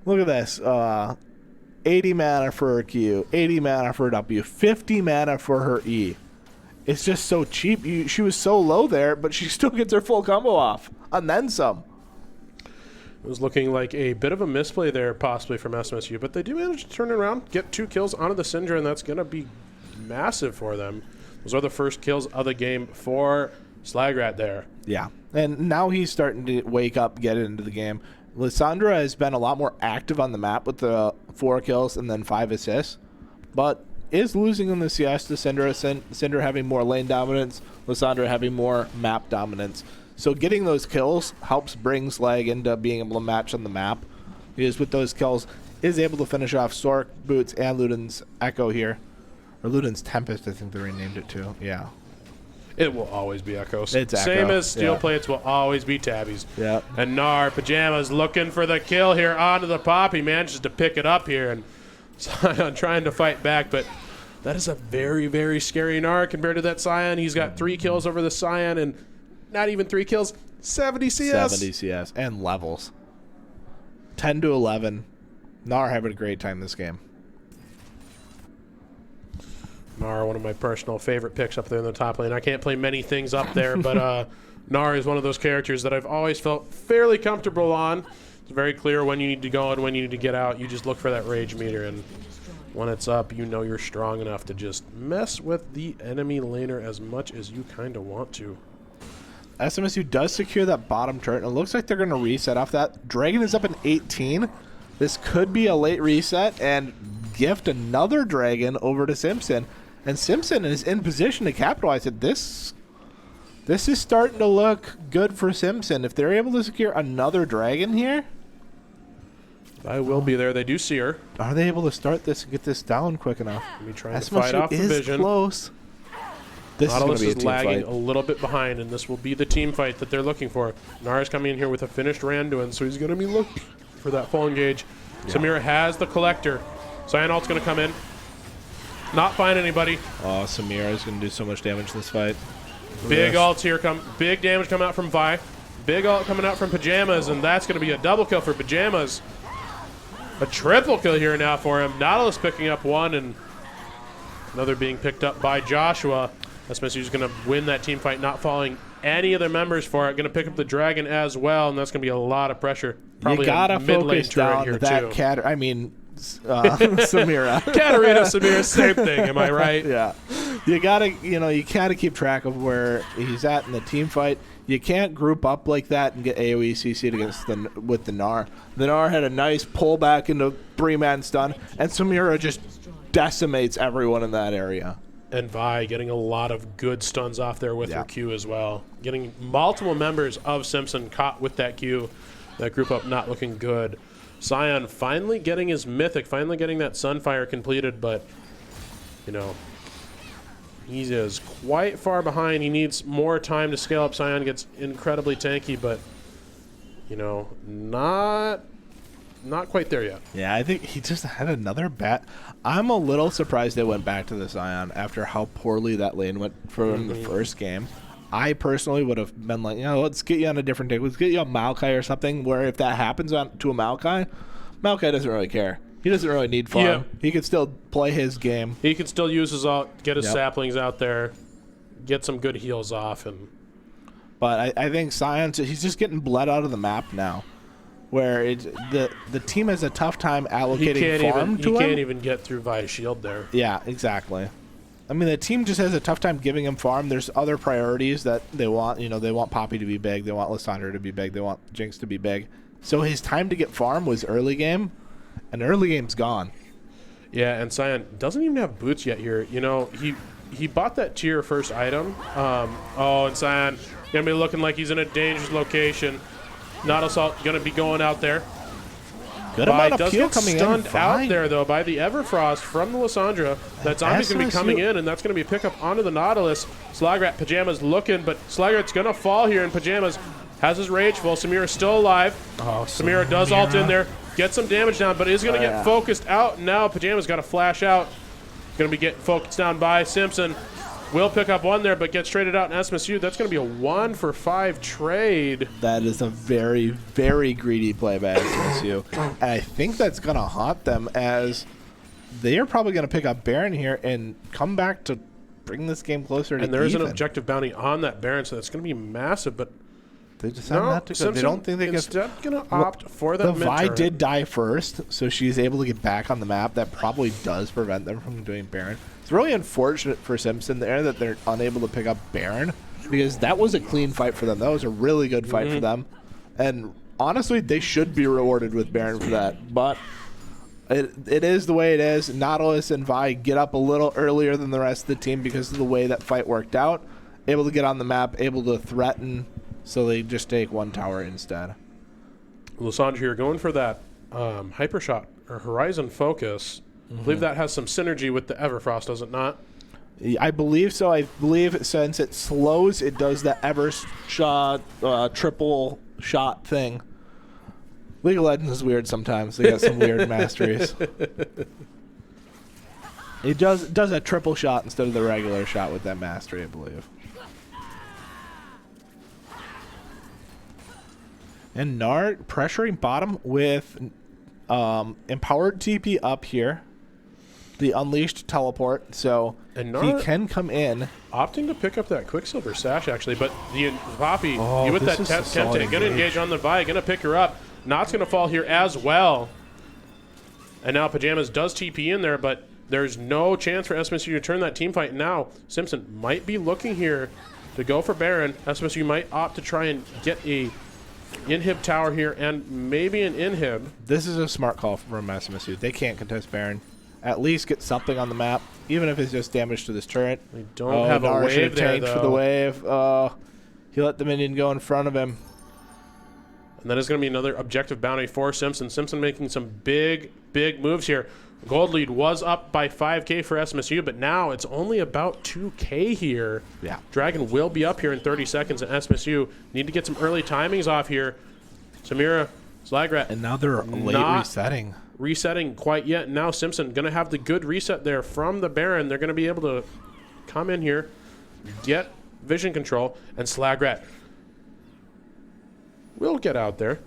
Look at this. 80 mana for her Q, 80 mana for her W, 50 mana for her E. It's just so cheap. She was so low there, but she still gets her full combo off, and then some. It was looking like a bit of a misplay there, possibly from SMSU, but they do manage to turn it around, get 2 kills onto the Syndra, and that's going to be massive for them. Those are the first kills of the game for Slagrat there. Yeah, and now he's starting to wake up, get into the game. Lissandra has been a lot more active on the map with the 4 kills and then 5 assists, but is losing in the CS to Syndra. Syndra having more lane dominance, Lissandra having more map dominance. So getting those kills helps bring Slag into being able to match on the map. Because with those kills, is able to finish off Sork, Boots, and Luden's Echo here. Or Luden's Tempest, I think they renamed it too. Yeah. It will always be Echoes. It's Echo, Same as Steel yeah. Plates will always be Tabbies. Yeah. And Nar, Pajamas looking for the kill here onto the pop. He manages to pick it up here, and Scion trying to fight back, but that is a very, very scary Nar compared to that Scion. He's got 3 kills over the Scion, and not even 3 kills, 70 CS. 70 CS and levels. 10 to 11. Nar having a great time this game. Nar, one of my personal favorite picks up there in the top lane. I can't play many things up there, but Nar is one of those characters that I've always felt fairly comfortable on. It's very clear when you need to go and when you need to get out. You just look for that rage meter, and when it's up, you know you're strong enough to just mess with the enemy laner as much as you kind of want to. SMSU does secure that bottom turret, and it looks like they're going to reset off that. Dragon is up in 18. This could be a late reset and gift another Dragon over to Simpson. And Simpson is in position to capitalize it. This is starting to look good for Simpson. If they're able to secure another Dragon here, I will be there. They do see her. are they able to start this and get this down quick enough? Me trying to fight off the is vision. close. This is going Nautilus to be a is team lagging fight. a little bit behind, and this will be the team fight that they're looking for. Nara's coming in here with a finished Randuin, so he's going to be looking for that full engage. Samira has the Collector. Cyan ult's going to come in. Not find anybody. Oh, Samira is going to do so much damage this fight. Big ults here big damage coming out from Vi. Big ult coming out from Pajamas, and that's going to be a double kill for Pajamas. A triple kill here now for him. Nautilus picking up one, and another being picked up by Joshua. SMSU is going to win that team fight, not falling any of their members for it. Going to pick up the Dragon as well, and that's going to be a lot of pressure. Probably you gotta a mid-lane focus turret down here that too. Samira. Katarina, Samira, same thing. Am I right? Yeah, you gotta keep track of where he's at in the team fight. You can't group up like that and get AoE CC'd against with the Gnar. The Gnar had a nice pullback into 3-man stun, and Samira just decimates everyone in that area. And Vi getting a lot of good stuns off there with her Q as well. Getting multiple members of Simpson caught with that Q. That group up not looking good. Cyan finally getting his Mythic, finally getting that Sunfire completed, but, you know, he is quite far behind. He needs more time to scale up. Cyan gets incredibly tanky, but, you know, not quite there yet. Yeah, I think he just had another bat. I'm a little surprised they went back to the Scion after how poorly that lane went for the first game. I personally would have been like, let's get you on a different take. Let's get you on Maokai or something, where if that happens to a Maokai doesn't really care. He doesn't really need farm. Yeah. He can still play his game. He can still use his ult, get his saplings out there, get some good heals off. But I think Scion, he's just getting bled out of the map now, where the team has a tough time allocating farm to him. He can't even get through Vi's shield there. Yeah, exactly. I mean, the team just has a tough time giving him farm. There's other priorities that they want. They want Poppy to be big. They want Lissandra to be big. They want Jinx to be big. So his time to get farm was early game, and early game's gone. Yeah, and Cyan doesn't even have boots yet here. He bought that tier first item. And Cyan going to be looking like he's in a dangerous location. Not Assault going to be going out there. Good amount of does peel get coming stunned in. out there, though, by the Everfrost from the Lissandra. That zombie's going to be coming in, and that's going to be a pickup onto the Nautilus. Slagrat, Pajamas looking, but Slagrat's going to fall here, and Pajamas has his rage full. Samira's still alive. Samira does ult in there. Get some damage down, but is going to get focused out. Now Pajamas got to flash out. Going to be getting focused down by Simpson. Will pick up one there, but gets traded out in SMSU. That's going to be a 1-for-5 trade. That is a very, very greedy play by SMSU. And I think that's going to haunt them, as they are probably going to pick up Baron here and come back to bring this game closer to And there is an even. objective bounty on that Baron, so that's going to be massive, but They decide not to. Simpson They don't think they can. instead going to opt for that The mid Vi turret. did die first, so she's able to get back on the map. That probably does prevent them from doing Baron. It's really unfortunate for Simpson there that they're unable to pick up Baron, because that was a clean fight for them. That was a really good fight for them. And honestly, they should be rewarded with Baron for that. But it is the way it is. Nautilus and Vi get up a little earlier than the rest of the team because of the way that fight worked out. Able to get on the map, able to threaten, so they just take one tower instead. Lissandra here going for that Hyper Shot or Horizon Focus. I believe that has some synergy with the Everfrost, does it not? I believe so. I believe since it slows, it does the Evershot triple shot thing. League of Legends is weird sometimes. They got some weird masteries. It does a triple shot instead of the regular shot with that mastery, I believe. And Gnar pressuring bottom with empowered TP up here. The unleashed teleport, so And he can come in. Opting to pick up that Quicksilver Sash, actually, but the Poppy, Oh, you with this that is a solid Temte, going to engage. engage on the Vi, going to pick her up. Not's going to fall here as well. And now Pajamas does TP in there, but there's no chance for SMSU to turn that team fight. Now, Simpson might be looking here to go for Baron. SMSU might opt to try and get a inhib tower here and maybe an inhib. This is a smart call from SMSU. They can't contest Baron. At least get something on the map, even if it's just damage to this turret. They don't have a Gnar should wave have there, tanked for the though. wave. He let the minion go in front of him. And that is going to be another objective bounty for Simpson. Simpson making some big, big moves here. Gold lead was up by 5K for SMSU, but now it's only about 2K here. Yeah. Dragon will be up here in 30 seconds, and SMSU need to get some early timings off here. Samira, Slagrat. And now they're late Not resetting. resetting quite yet. Now Simpson going to have the good reset there from the Baron. They're going to be able to come in here, get vision control, and Slagrat will get out there.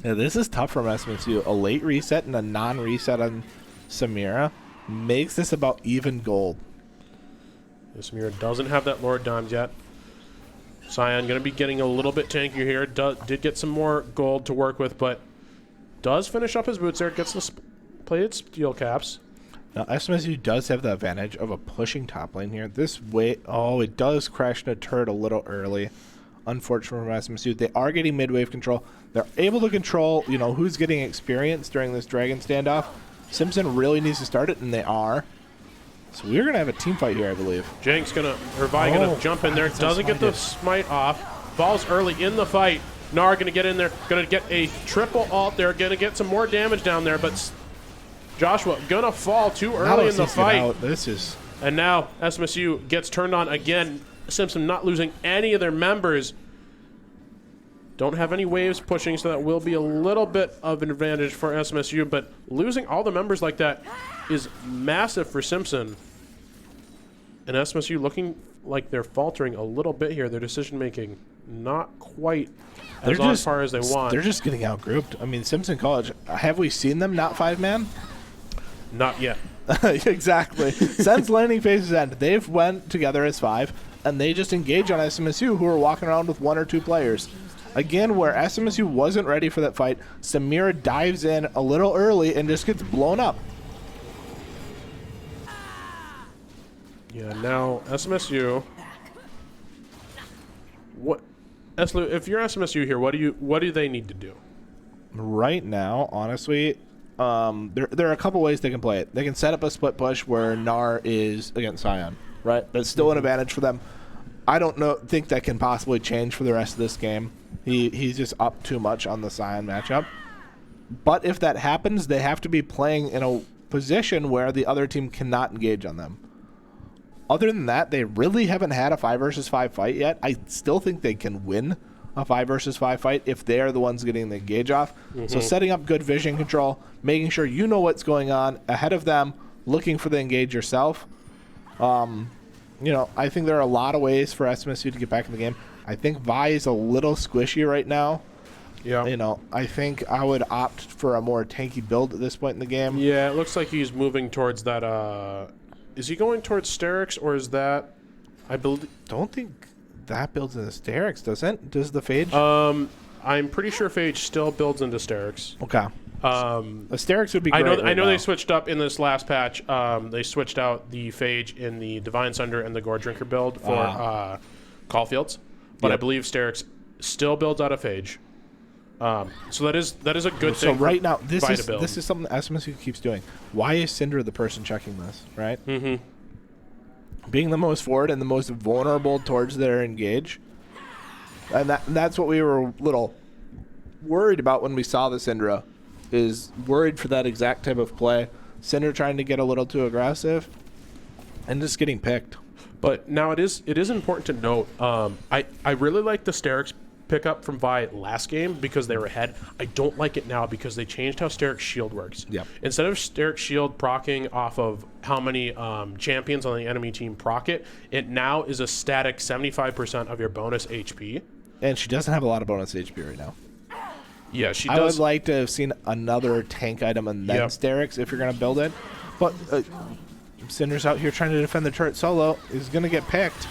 Yeah, this is tough from SMSU. A late reset and a non-reset on Samira makes this about even gold. Samira doesn't have that Lord Dimes yet. Cyan going to be getting a little bit tankier here. Did get some more gold to work with, but does finish up his boots there. Gets the plated steel caps. Now, SMSU does have the advantage of a pushing top lane here. This way, oh, it does crash into a turret a little early. Unfortunate for SMSU. They are getting mid-wave control. They're able to control, you know, who's getting experience during this Dragon standoff. Simpson really needs to start it, and they are. So we're going to have a team fight here, I believe. Jank's going to, or Vi going to jump in there. Doesn't get the smite off. Falls early in the fight. Nar going to get in there. Going to get a triple ult there. Going to get some more damage down there, but Joshua going to fall too early in the fight. This is... And now SMSU gets turned on again. Simpson not losing any of their members. Don't have any waves pushing, so that will be a little bit of an advantage for SMSU, but losing all the members like that is massive for Simpson. And SMSU looking like they're faltering a little bit here. Their decision-making not quite as on par as they want. They're just getting outgrouped. I mean, Simpson College, have we seen them not 5-man? Not yet. Exactly. Since landing phases end, they've went together as 5, and they just engage on SMSU, who are walking around with 1 or 2 players. Again, where SMSU wasn't ready for that fight, Samira dives in a little early and just gets blown up. Yeah, now SMSU. What, Eslu, if you're SMSU here, what do they need to do? Right now, honestly, there are a couple ways they can play it. They can set up a split push where Nar is against Sion, right? That's still an advantage for them. I don't think that can possibly change for the rest of this game. He's just up too much on the Sion matchup. But if that happens, they have to be playing in a position where the other team cannot engage on them. Other than that, they really haven't had a 5 versus 5 fight yet. I still think they can win a 5 versus 5 fight if they're the ones getting the engage off. So setting up good vision control, making sure you know what's going on ahead of them, looking for the engage yourself. You know, I think there are a lot of ways for SMSU to get back in the game. I think Vi is a little squishy right now. Yeah. You know, I think I would opt for a more tanky build at this point in the game. Yeah, it looks like he's moving towards that. Is he going towards Sterix, or is that? I believe. Don't think that builds into Sterix, doesn't? Does the Phage? I'm pretty sure Phage still builds into Sterix. Okay. A Sterix would be great. I know they switched up in this last patch. They switched out the Phage in the Divine Sunder and the Gore Drinker build for Caulfields, but I believe Sterix still builds out of Phage. So that is a good thing. So right now, this is something that SMSU keeps doing. Why is Cinder the person checking this, right? Mm-hmm. Being the most forward and the most vulnerable towards their engage. And that's what we were a little worried about when we saw the Syndra, is worried for that exact type of play. Cinder trying to get a little too aggressive and just getting picked. But now it is important to note, I really like the Sterix pickup from Vi last game because they were ahead. I don't like it now because they changed how Sterix shield works. Yep. Instead of Sterix shield proccing off of how many champions on the enemy team proc it, it now is a static 75% of your bonus HP. And she doesn't have a lot of bonus HP right now. Yeah, she does. I would like to have seen another tank item and then Sterix if you're going to build it. But Cinder's out here trying to defend the turret solo. Is going to get picked.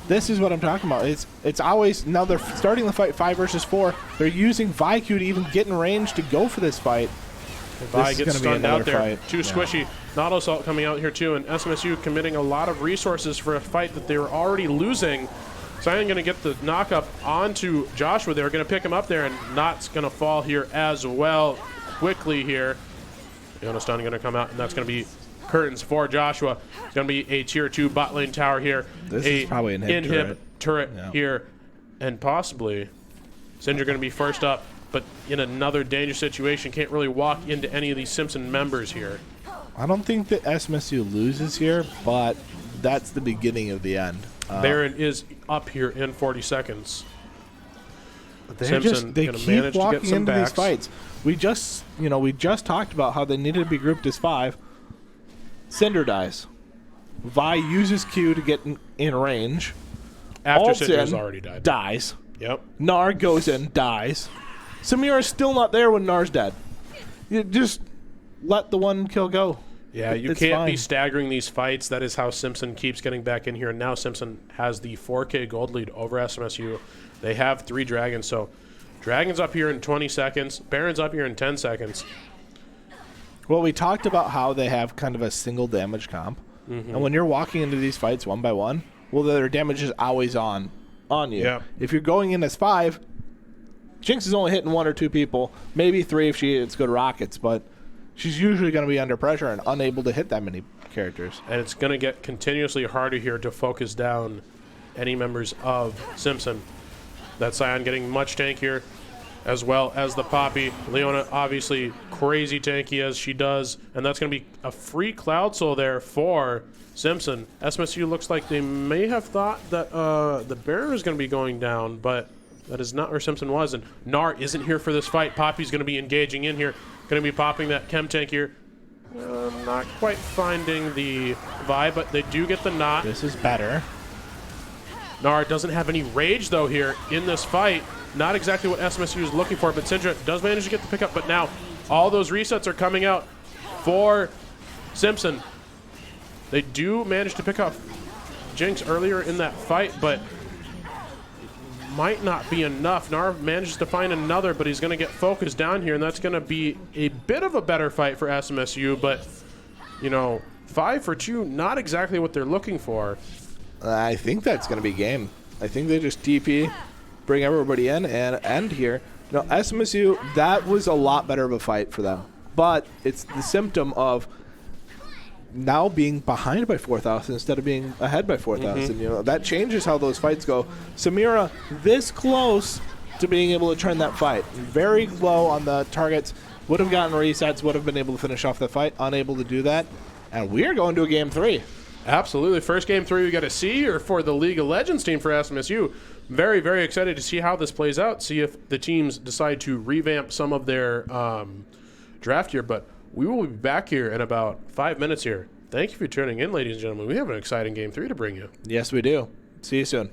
This is what I'm talking about. It's always, now they're starting the fight 5 versus 4. They're using ViQ to even get in range to go for this fight. Vi gets stunned out there. Too squishy. Nautilus Assault coming out here too, and SMSU committing a lot of resources for a fight that they were already losing. Cyan going to get the knock-up onto Joshua. They were going to pick him up there, and Not's going to fall here as well quickly here. Iona Stun going to come out, and that's going to be curtains for Joshua. It's going to be a tier 2 bot lane tower here. This is probably an inhib turret here, and possibly Cinder going to be first up, but in another dangerous situation. Can't really walk into any of these Simpson members here. I don't think that SMSU loses here, but that's the beginning of the end. Baron is up here in 40 seconds. They Simpson they gonna keep manage to get walking some into backs. these fights. We just talked about how they needed to be grouped as 5. Cinder dies. Vi uses Q to get in range. After Ults Cinder's in, already died. dies. Yep. Nar goes in, dies. Samira's still not there when Nar's dead. You just let the one kill go. Yeah, you It's can't be fine. staggering these fights. That is how Simpson keeps getting back in here. And now Simpson has the 4K gold lead over SMSU. They have 3 dragons. So Dragon's up here in 20 seconds. Baron's up here in 10 seconds. Well, we talked about how they have kind of a single damage comp. And when you're walking into these fights one by one, well, their damage is always on you. Yeah. If you're going in as 5, Jinx is only hitting 1 or 2 people, maybe 3 if she hits good rockets, but she's usually going to be under pressure and unable to hit that many characters. And it's going to get continuously harder here to focus down any members of Simpson. That Scion getting much tankier, as well as the Poppy. Leona obviously crazy tanky as she does, and that's going to be a free Cloud Soul there for Simpson. SMSU looks like they may have thought that the Baron is going to be going down, but that is not where Simpson was, and Gnar isn't here for this fight. Poppy's going to be engaging in here, going to be popping that Chem Tank here. Not quite finding the vibe, but they do get the knot. This is better. Gnar doesn't have any rage, though, here in this fight. Not exactly what SMSU is looking for, but Syndra does manage to get the pickup. But now all those resets are coming out for Simpson. They do manage to pick up Jinx earlier in that fight, but might not be enough. Gnar manages to find another, but he's going to get focused down here, and that's going to be a bit of a better fight for SMSU. But, 5 for 2, not exactly what they're looking for. I think that's going to be game. I think they just TP, bring everybody in, and end here. SMSU, that was a lot better of a fight for them. But it's the symptom of now being behind by 4,000 instead of being ahead by 4,000. That changes how those fights go. Samira, this close to being able to turn that fight. Very low on the targets. Would have gotten resets, would have been able to finish off the fight. Unable to do that. And we are going to a game 3. Absolutely. First game 3 we got to see here for the League of Legends team for SMSU. Very, very excited to see how this plays out. See if the teams decide to revamp some of their draft here. But we will be back here in about 5 minutes here. Thank you for tuning in, ladies and gentlemen. We have an exciting game 3 to bring you. Yes, we do. See you soon.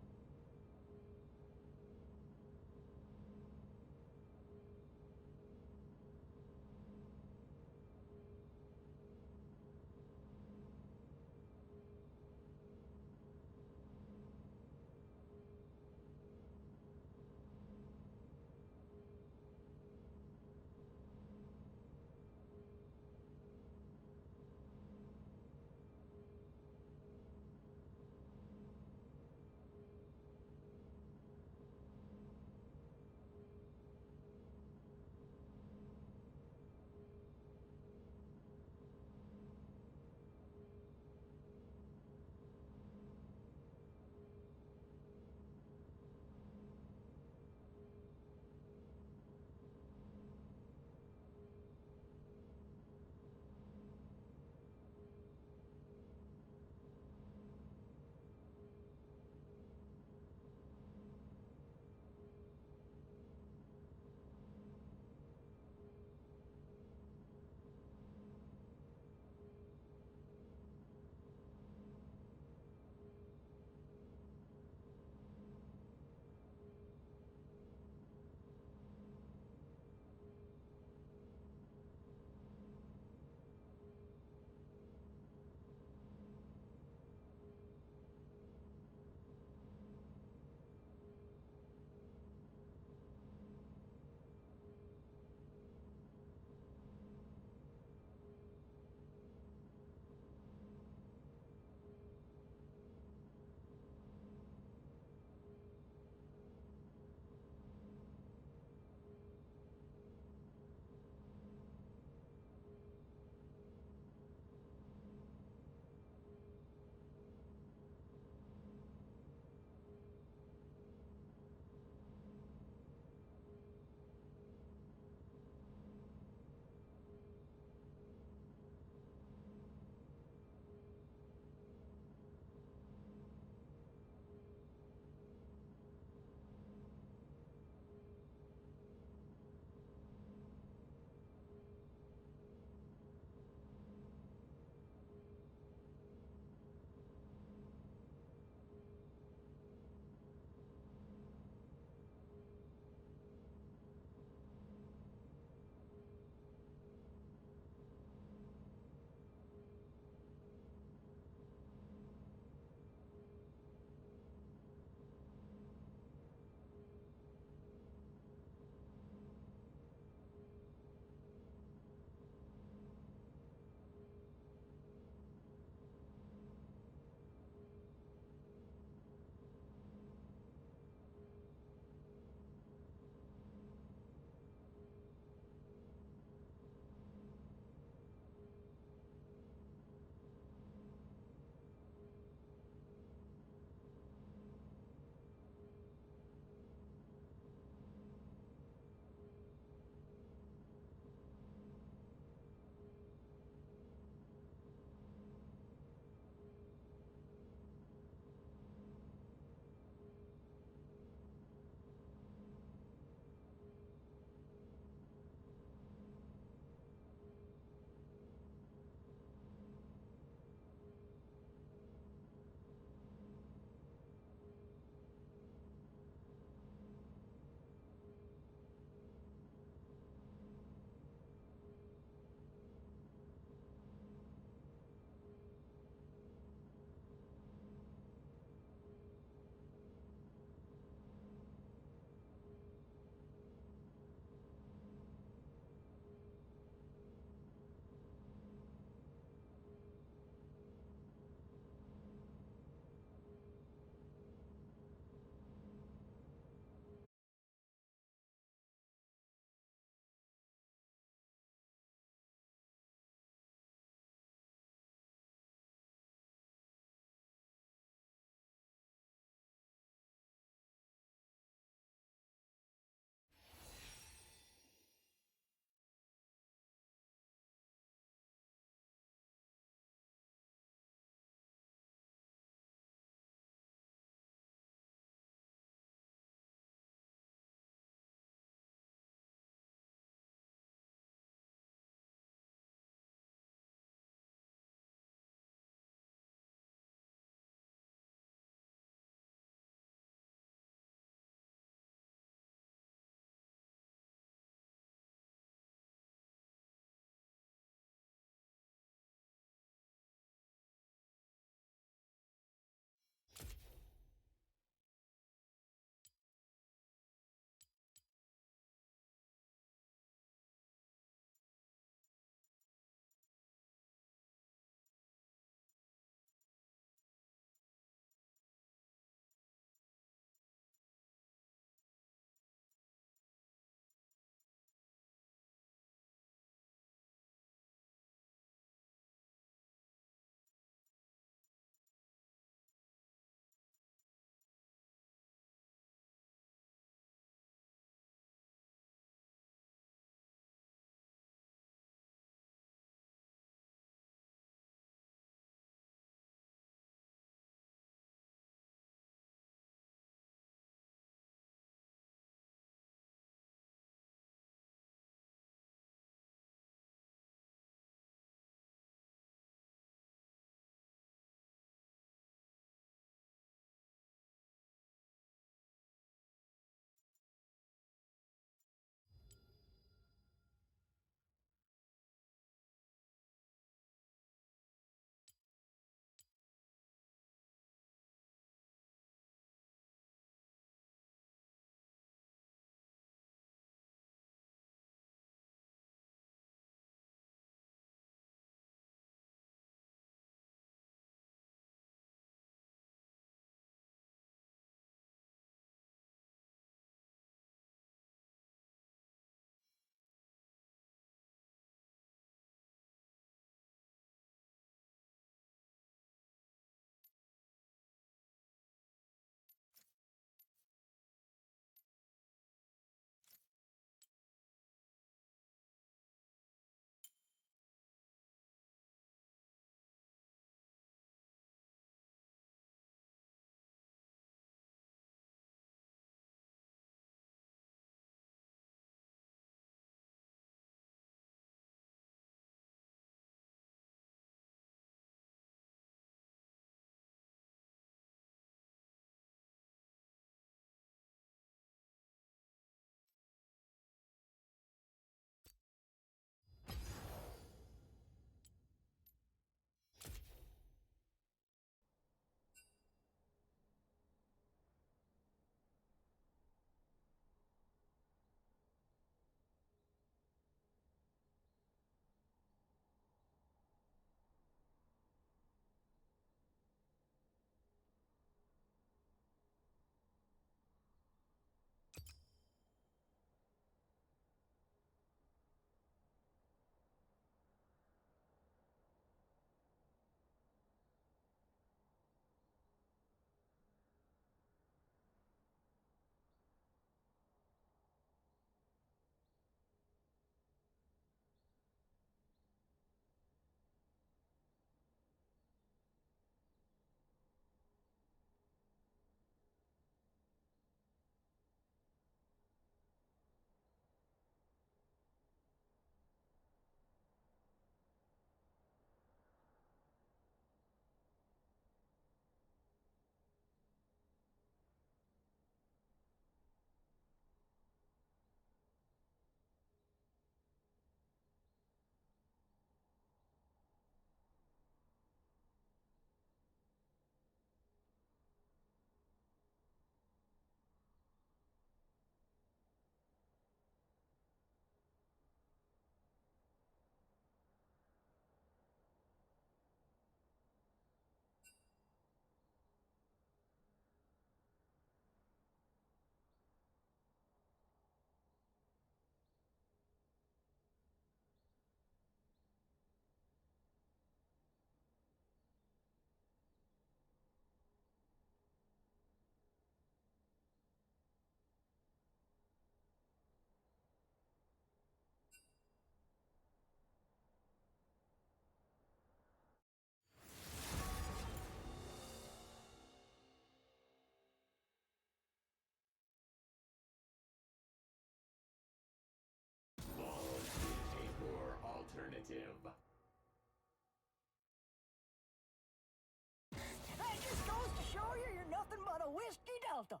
Schidelto!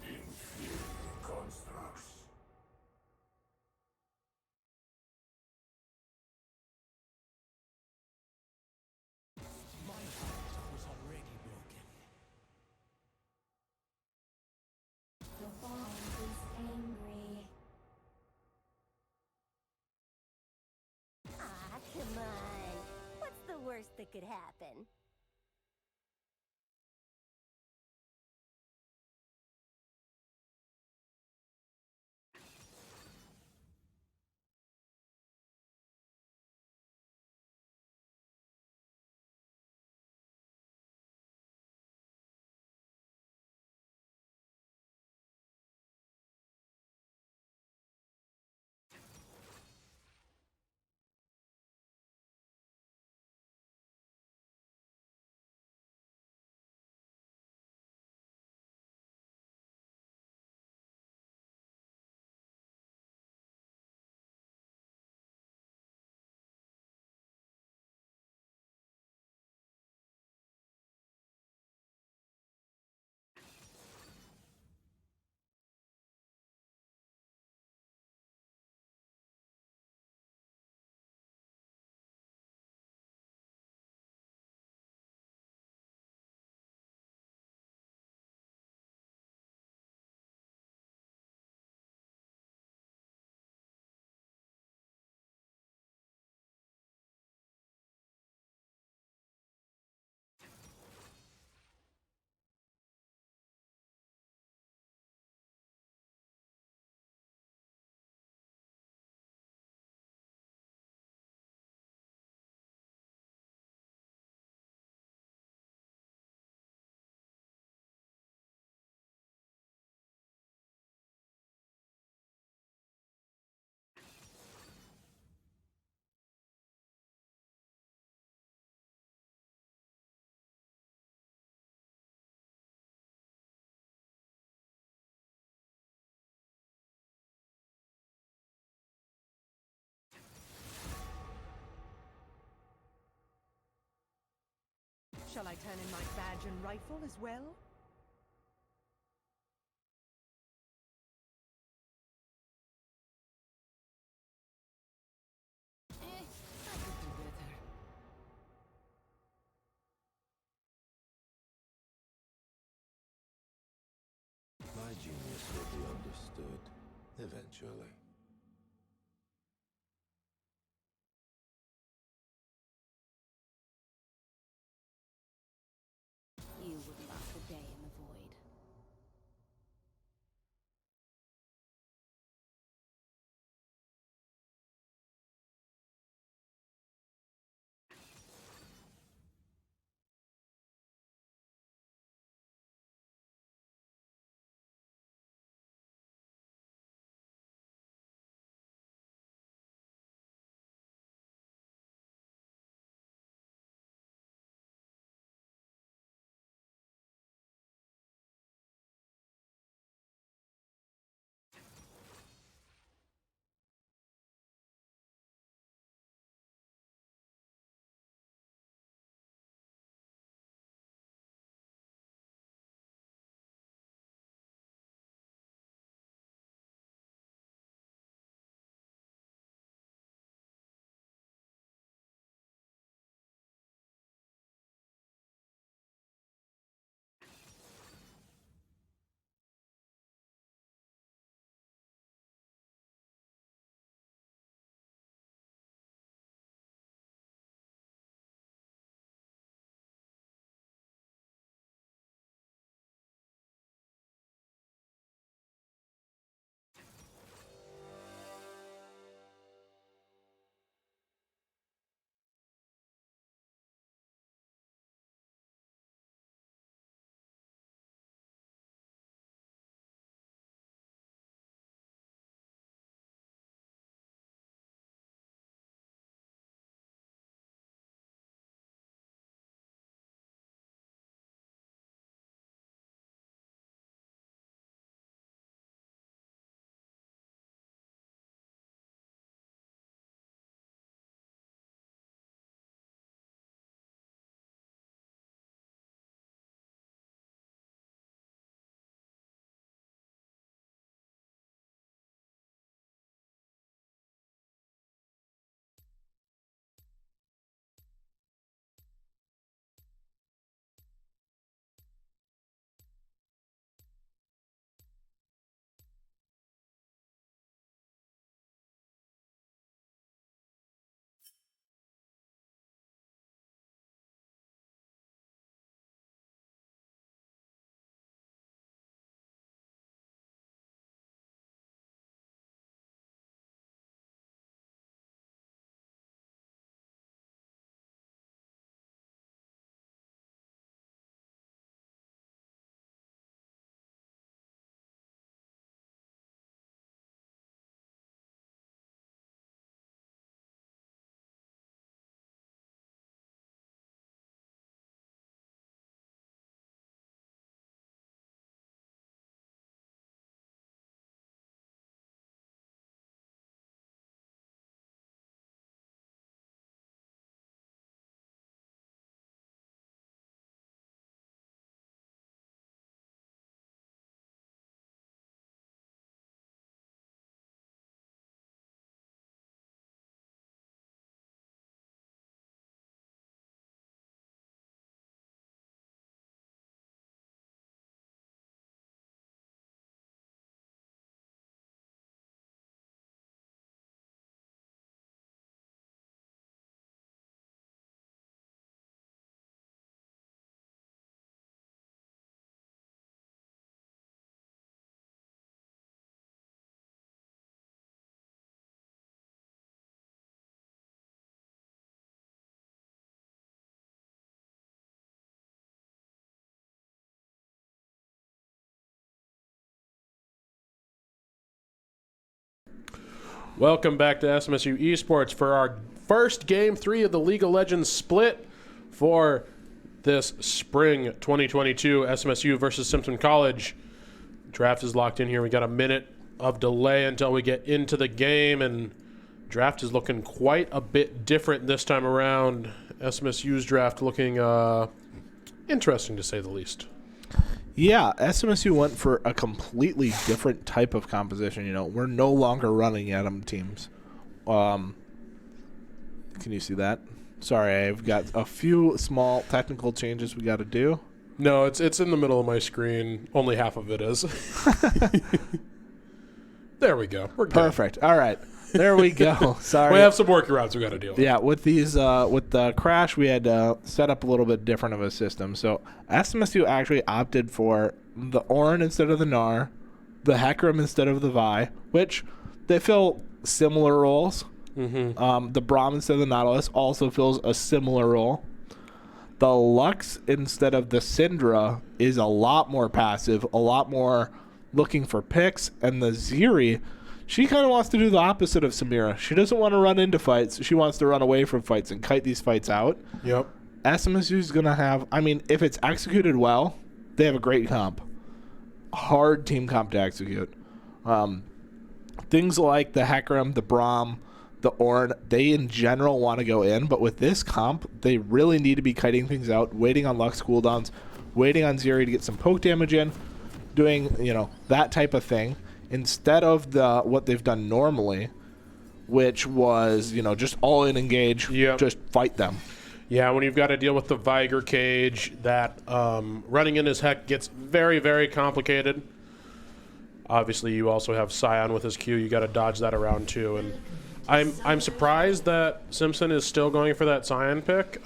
Inferior constructs. My heart was already broken. The bond is angry. Ah, come on. What's the worst that could happen? Shall I turn in my badge and rifle as well? I could do better. My genius will be understood eventually. You wouldn't last a day Welcome back to SMSU Esports for our first Game 3 of the League of Legends split for this spring 2022 SMSU versus Simpson College. Draft is locked in here. We got a minute of delay until we get into the game, and draft is looking quite a bit different this time around. SMSU's draft looking interesting, to say the least. Yeah, SMSU went for a completely different type of composition. You know, we're no longer running Atom teams. Can you see that? Sorry, I've got a few small technical changes we got to do. No, it's in the middle of my screen. Only half of it is. There we go. We're good. Perfect. All right. There we go. Sorry. We have some workarounds we got to deal with. Yeah, with these, with the crash, we had set up a little bit different of a system. So SMSU actually opted for the Orin instead of the Gnar, the Hecarim instead of the Vi, which they fill similar roles. Mm-hmm. The Braum instead of the Nautilus also fills a similar role. The Lux instead of the Syndra is a lot more passive, a lot more looking for picks, and the Zeri, she kind of wants to do the opposite of Samira. She doesn't want to run into fights. She wants to run away from fights and kite these fights out. Yep. SMSU's going to have, I mean, if it's executed well, they have a great comp. Hard team comp to execute. Things like the Hecarim, the Braum, the Ornn, they in general want to go in, but with this comp, they really need to be kiting things out, waiting on Lux cooldowns, waiting on Zeri to get some poke damage in, doing, you know, that type of thing, instead of the what they've done normally, which was, you know, just all in engage, just fight them. Yeah, when you've got to deal with the Viger cage, that running in his Heck gets very, very complicated. Obviously, you also have Scion with his Q. You got to dodge that around too. And I'm surprised that Simpson is still going for that Scion pick.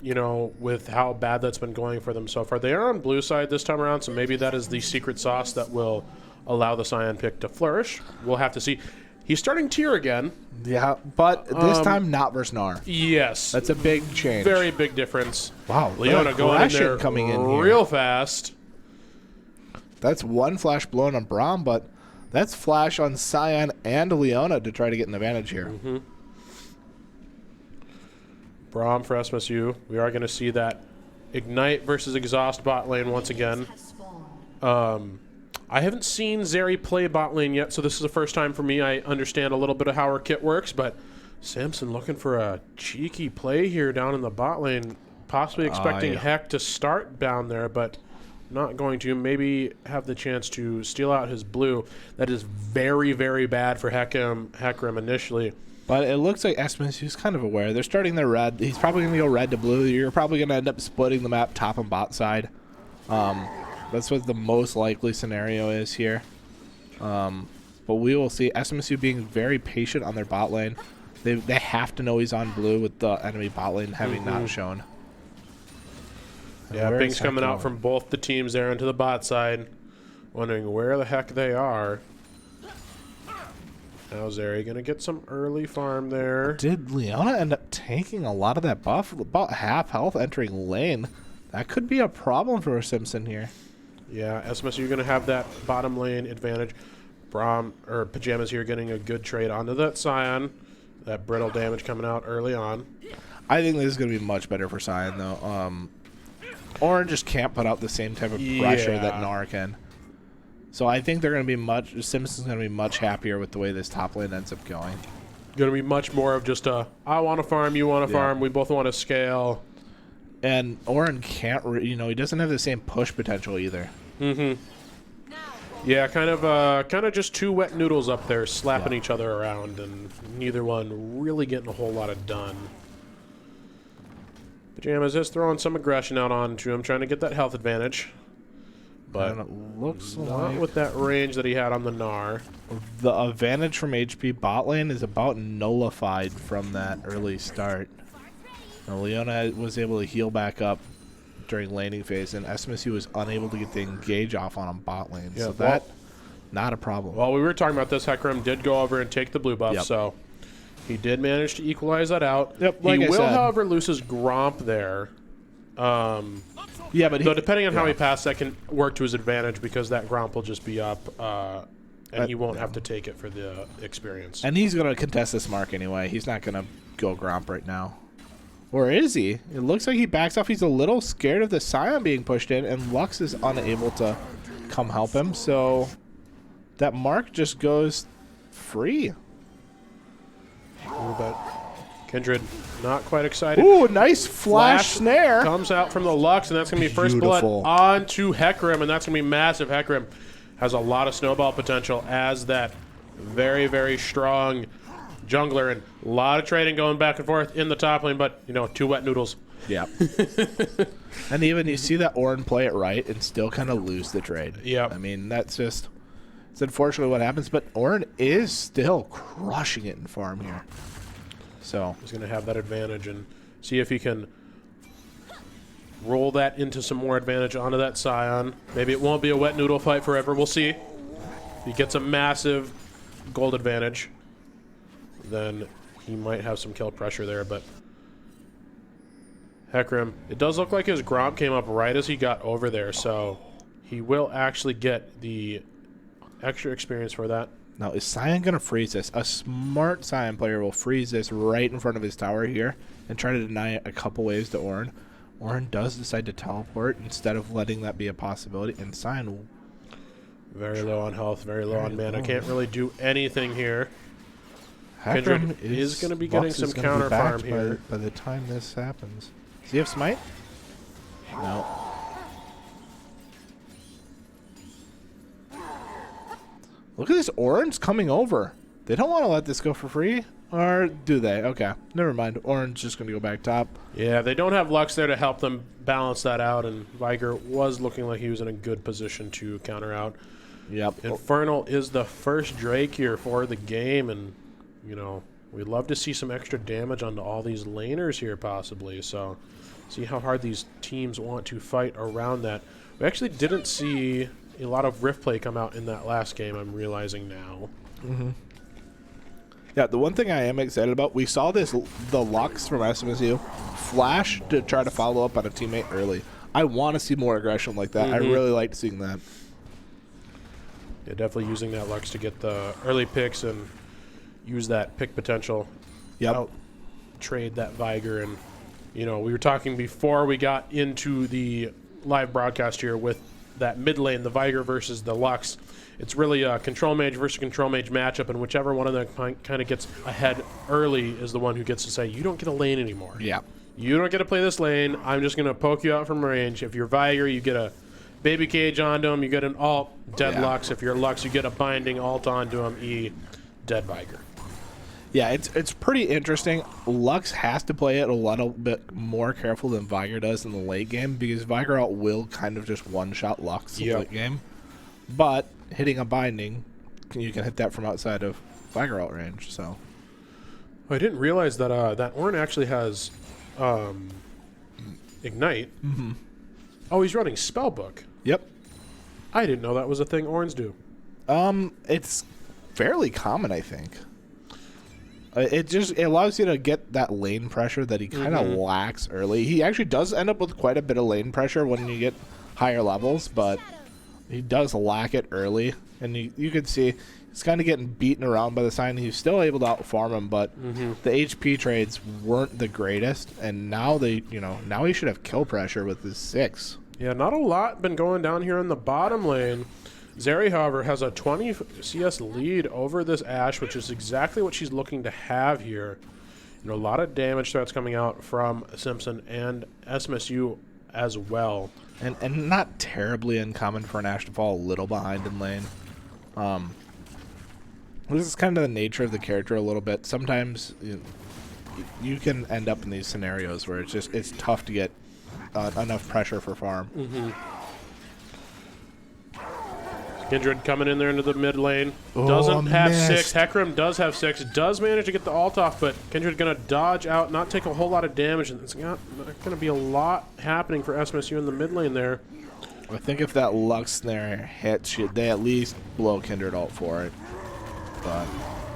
You know, with how bad that's been going for them so far. They are on blue side this time around, so maybe that is the secret sauce that will allow the Scion pick to flourish. We'll have to see. He's starting tier again. Yeah, but this time not versus Gnar. Yes. That's a big change. Very big difference. Wow. Leona going in there coming in real here. fast. That's one flash blown on Braum, but that's flash on Scion and Leona to try to get an advantage here. Mm-hmm. Braum for SMSU. We are going to see that Ignite versus Exhaust bot lane once again. I haven't seen Zeri play bot lane yet, so this is the first time for me. I understand a little bit of how her kit works, but Simpson looking for a cheeky play here down in the bot lane, possibly expecting Heck to start down there, but not going to. Maybe have the chance to steal out his blue. That is very, very bad for Hecarim initially. But it looks like SMSU's kind of aware. They're starting their red. He's probably going to go red to blue. You're probably going to end up splitting the map top and bot side. That's what the most likely scenario is here. But we will see SMSU being very patient on their bot lane. They have to know he's on blue with the enemy bot lane having not shown. Yeah, pings coming out from both the teams there into the bot side. Wondering where the heck they are. Now Zeri going to get some early farm there. Did Leona end up taking a lot of that buff? About half health entering lane. That could be a problem for Simpson here. Yeah, SMSU going to have that bottom lane advantage. Braum, or Pajamas here getting a good trade onto that Scion. That brittle damage coming out early on. I think this is going to be much better for Scion, though. Orange just can't put out the same type of pressure that Gnar can. So I think they're going to be Simpson's going to be much happier with the way this top lane ends up going. Going to be much more of just a, I want to farm, you want to farm, we both want to scale. And Orin can't, he doesn't have the same push potential either. Mm-hmm. Yeah, kind of just two wet noodles up there slapping each other around, and neither one really getting a whole lot of done. Pajamas is throwing some aggression out onto him, trying to get that health advantage. But and it looks not like with that range that he had on the Gnar. The advantage from HP bot lane is about nullified from that early start. Now, Leona was able to heal back up during laning phase, and SMSU was unable to get the engage off on bot lane. Yeah, so not a problem. Well, we were talking about this. Hecarim did go over and take the blue buff, so he did manage to equalize that out. Yep, like he I will, said. however, lose his Gromp there. Yeah, but though depending on how he passes, that can work to his advantage because that Gromp will just be up and he won't have to take it for the experience. And he's going to contest this mark anyway. He's not going to go Gromp right now. Or is he? It looks like he backs off. He's a little scared of the Scion being pushed in, and Lux is unable to come help him. So that mark just goes free. But Kindred not quite excited. Ooh, nice flash snare. Comes out from the Lux, and that's going to be first blood Beautiful. onto Hecarim, and that's going to be massive. Hecarim has a lot of snowball potential as that very, very strong jungler, and a lot of trading going back and forth in the top lane, but, you know, 2 wet noodles. Yeah. And even you see that Orin play it right and still kind of lose the trade. Yeah. I mean, that's just, it's unfortunately what happens, but Orin is still crushing it in farm here. So He's going to have that advantage and see if he can roll that into some more advantage onto that Scion. Maybe it won't be a wet noodle fight forever. We'll see. If he gets a massive gold advantage, then he might have some kill pressure there, but Hecarim, it does look like his Gromp came up right as he got over there, so he will actually get the extra experience for that. now is Scion going to freeze this? A smart Scion player will freeze this right in front of his tower here and try to deny it a couple ways to Orin. Orin does decide to teleport instead of letting that be a possibility, and Scion will Very low on health, very low on mana. Can't really do anything here. Hecarim Kindred is gonna be getting Lux some is gonna be counter farm backed here. by the time this happens. Does he have smite? No. Look at this orange coming over. They don't want to let this go for free, or do they? Okay, never mind. Orange just going to go back top. Yeah, they don't have Lux there to help them balance that out, and Viger was looking like he was in a good position to counter out. Yep. Infernal is the first Drake here for the game, and, you know, we'd love to see some extra damage onto all these laners here possibly, so see how hard these teams want to fight around that. We actually didn't see a lot of Rift play come out in that last game, I'm realizing now. Yeah, the one thing I am excited about, we saw the Lux from SMSU flash to try to follow up on a teammate early. I want to see more aggression like that. I really liked seeing that. Yeah, definitely using that Lux to get the early picks and use that pick potential. Yep. Trade that Viger, and, you know, we were talking before we got into the live broadcast here with that mid lane, the Viger versus the Lux. It's really a control mage versus control mage matchup, and whichever one of them kind of gets ahead early is the one who gets to say, you don't get a lane anymore. Yeah. You don't get to play this lane. I'm just going to poke you out from range. If you're Viger, you get a baby cage onto him. You get an alt, dead Lux. If you're Lux, you get a binding alt onto him, E, dead Viger. Yeah, it's pretty interesting. Lux has to play it a little bit more careful than Viger does in the late game, because Viger out will kind of just one-shot Lux in the late game. But hitting a binding, you can hit that from outside of Viger out range. So I didn't realize that that Ornn actually has Ignite. Oh, he's running Spellbook. Yep. I didn't know that was a thing Ornns do. It's fairly common, I think. It allows you to get that lane pressure that he kind of lacks early. He actually does end up with quite a bit of lane pressure when you get higher levels, but he does lack it early. And you can see he's kind of getting beaten around by the Scion. He's still able to outfarm him, but the HP trades weren't the greatest. And now now he should have kill pressure with his 6. Yeah, not a lot been going down here in the bottom lane. Zeri, however, has a 20 CS lead over this Ashe, which is exactly what she's looking to have here. You know, a lot of damage threats coming out from Simpson and SMSU as well. And not terribly uncommon for an Ashe to fall a little behind in lane. This is kind of the nature of the character a little bit. Sometimes you can end up in these scenarios where it's tough to get enough pressure for farm. Kindred coming in there into the mid lane. Doesn't have missed. 6. Hecarim does have 6. Does manage to get the ult off, but Kindred going to dodge out, not take a whole lot of damage. And it's not going to be a lot happening for SMSU in the mid lane there. I think if that Lux snare hits, they at least blow Kindred ult for it. But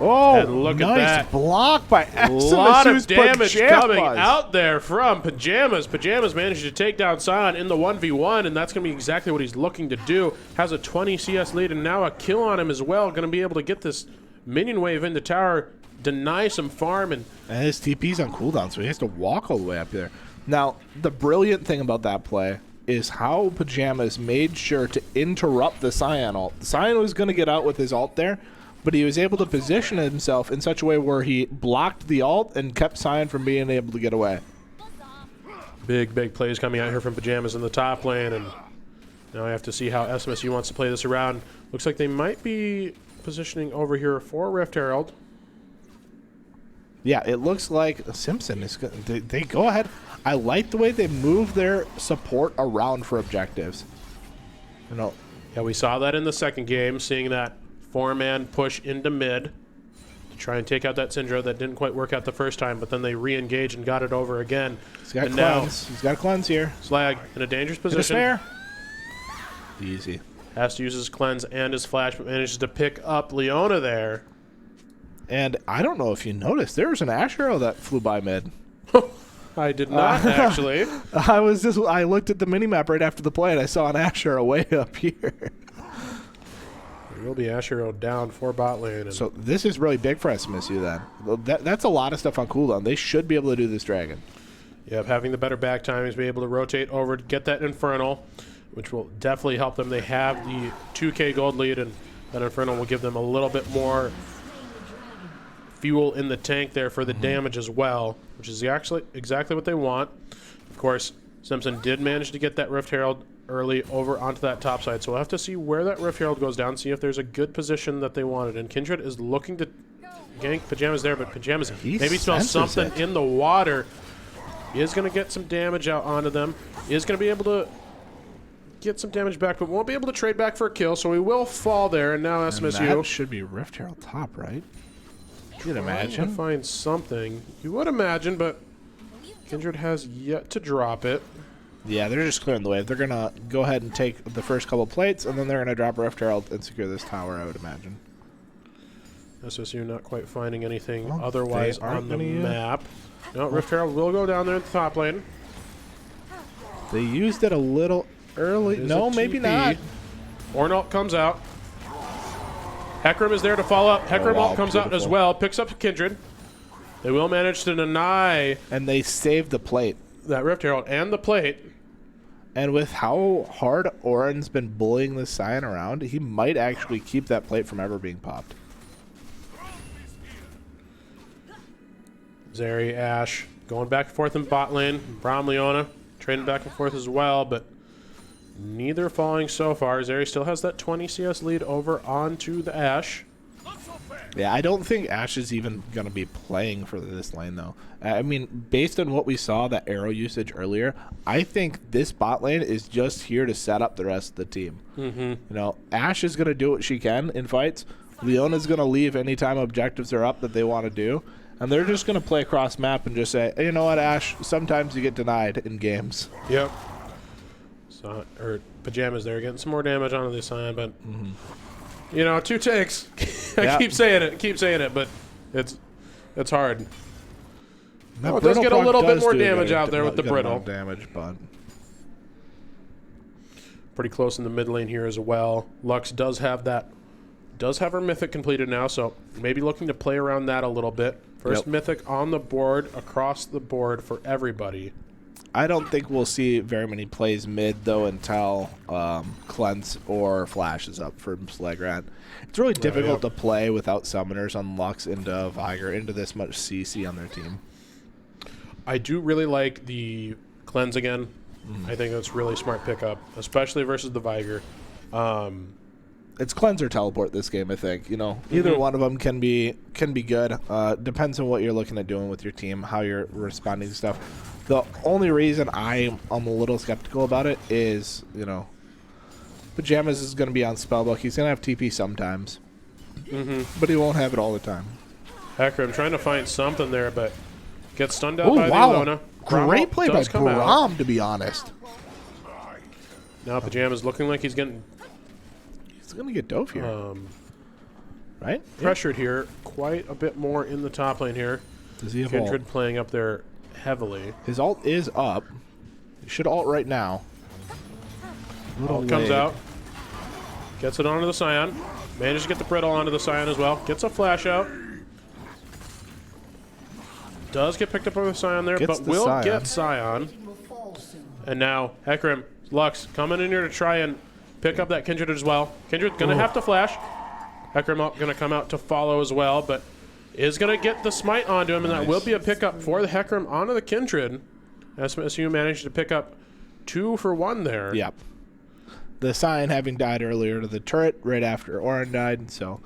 Oh, And look at nice that. block by A lot of SMSU's damage Pajamas. coming out there from Pajamas. Pajamas managed to take down Scion in the 1v1, and that's going to be exactly what he's looking to do. Has a 20 CS lead and now a kill on him as well. Going to be able to get this minion wave into tower, deny some farm, and his TP's on cooldown, so he has to walk all the way up there. Now, the brilliant thing about that play is how Pajamas made sure to interrupt the Scion ult. Scion was going to get out with his ult there, but he was able to position himself in such a way where he blocked the ult and kept Scion from being able to get away. big plays coming out here from Pajamas in the top lane, and now I have to see how SMSU wants to play this around. Looks like they might be positioning over here for Rift Herald. Yeah, it looks like Simpson is good. They go ahead. I like the way they move their support around for objectives. You know, Yeah, we saw that in the second game, seeing that 4-man push into mid to try and take out that Syndra. That didn't quite work out the first time, but then they re-engaged and got it over again. he's got and cleanse. He's got a cleanse here. now Slag in a dangerous Hit a position. snare. Easy. Has to use his cleanse and his flash, but manages to pick up Leona there. And I don't know if you noticed, there was an Ash arrow that flew by mid. I did not actually. I looked at the minimap right after the play and I saw an Ash arrow way up here. There will be Ashero down for bot lane. And So this is really big for SMSU then. That's a lot of stuff on cooldown. They should be able to do this dragon. yep, having the better back timings, be able to rotate over to get that Infernal, which will definitely help them. They have the 2k gold lead, and that Infernal will give them a little bit more fuel in the tank there for the damage as well, which is actually exactly what they want. Of course, Simpson did manage to get that Rift Herald early over onto that top side, so we'll have to see where that Rift Herald goes down, see if there's a good position that they wanted. And Kindred is looking to gank Pajamas there, but Pajamas maybe smells senses something it. in the water. He is going to get some damage out onto them. He is going to be able to get some damage back, but won't be able to trade back for a kill, so he will fall there. And now And SMSU that should be Rift Herald top, right? You'd trying to imagine. find something. You would imagine, but Kindred has yet to drop it. Yeah, they're just clearing the way. They're going to go ahead and take the first couple plates, and then they're going to drop Rift Herald and secure this tower, I would imagine. SSU not quite finding anything Well, otherwise they aren't on the gonna, map. No, Rift Herald will go down there at the top lane. They used it a little early. It is No, a maybe TP. not. Ornalt comes out. Hecarim is there to follow up. Hecarim wow, ult comes out as beautiful. well. Picks up Kindred. They will manage to deny And they saved the plate. that Rift Herald and the plate. And with how hard Oren's been bullying this Scion around, he might actually keep that plate from ever being popped. Zeri, Ash going back and forth in bot lane. Braum, Leona trading back and forth as well, but neither falling so far. Zeri still has that 20 CS lead over onto the Ash. Yeah, I don't think Ash is even going to be playing for this lane, though. I mean, based on what we saw, that arrow usage earlier, I think this bot lane is just here to set up the rest of the team. You know, Ash is going to do what she can in fights. Leona's going to leave anytime objectives are up that they want to do. And they're just going to play across map and just say, hey, you know what, Ash, sometimes you get denied in games. Yep. So, or Pajamas there getting some more damage onto this side, but you know, 2 takes. I Yeah. keep saying it, but it's hard. That Oh, it does brittle get a proc little bit does more do damage good- out there with the good amount brittle. of damage, but Pretty close in the mid lane here as well. Lux does have her mythic completed now, so maybe looking to play around that a little bit. First Yep. mythic on the board, across the board for everybody. I don't think we'll see very many plays mid, though, until Cleanse or Flash is up for Slagrat. It's really difficult to play without summoners on Lux into Viger, into this much CC on their team. I do really like the Cleanse again. I think that's really smart pickup, especially versus the Viger. It's Cleanse or Teleport this game, I think. You know, either one of them can be good. Depends on what you're looking at doing with your team, how you're responding to stuff. The only reason I'm a little skeptical about it is, you know, Pajamas is going to be on Spellbook. He's going to have TP sometimes, but he won't have it all the time. Hecker, I'm trying to find something there, but gets stunned out Oh, by wow. the Leona. Great play by does come out. Braum, to be honest. Now Pajamas looking like he's getting He's going to get dove here. Right? pressured here quite a bit more in the top lane here. Does he have Kindred ult? playing up there heavily. His ult is up. He should ult right now. Ult comes out. Gets it onto the Scion. Manages to get the Brittle onto the Scion as well. Gets a flash out. Does get picked up by the Scion there, Gets but the will Scion. get Scion. And now Hecarim, Lux coming in here to try and pick up that Kindred as well. Kindred gonna have to flash. Hecarim gonna come out to follow as well, but is gonna get the smite onto him, and that will be a pickup for the Hecarim onto the Kindred. SMSU managed to pick up 2 for 1 there. Yep. The Scion having died earlier to the turret right after Orin died, so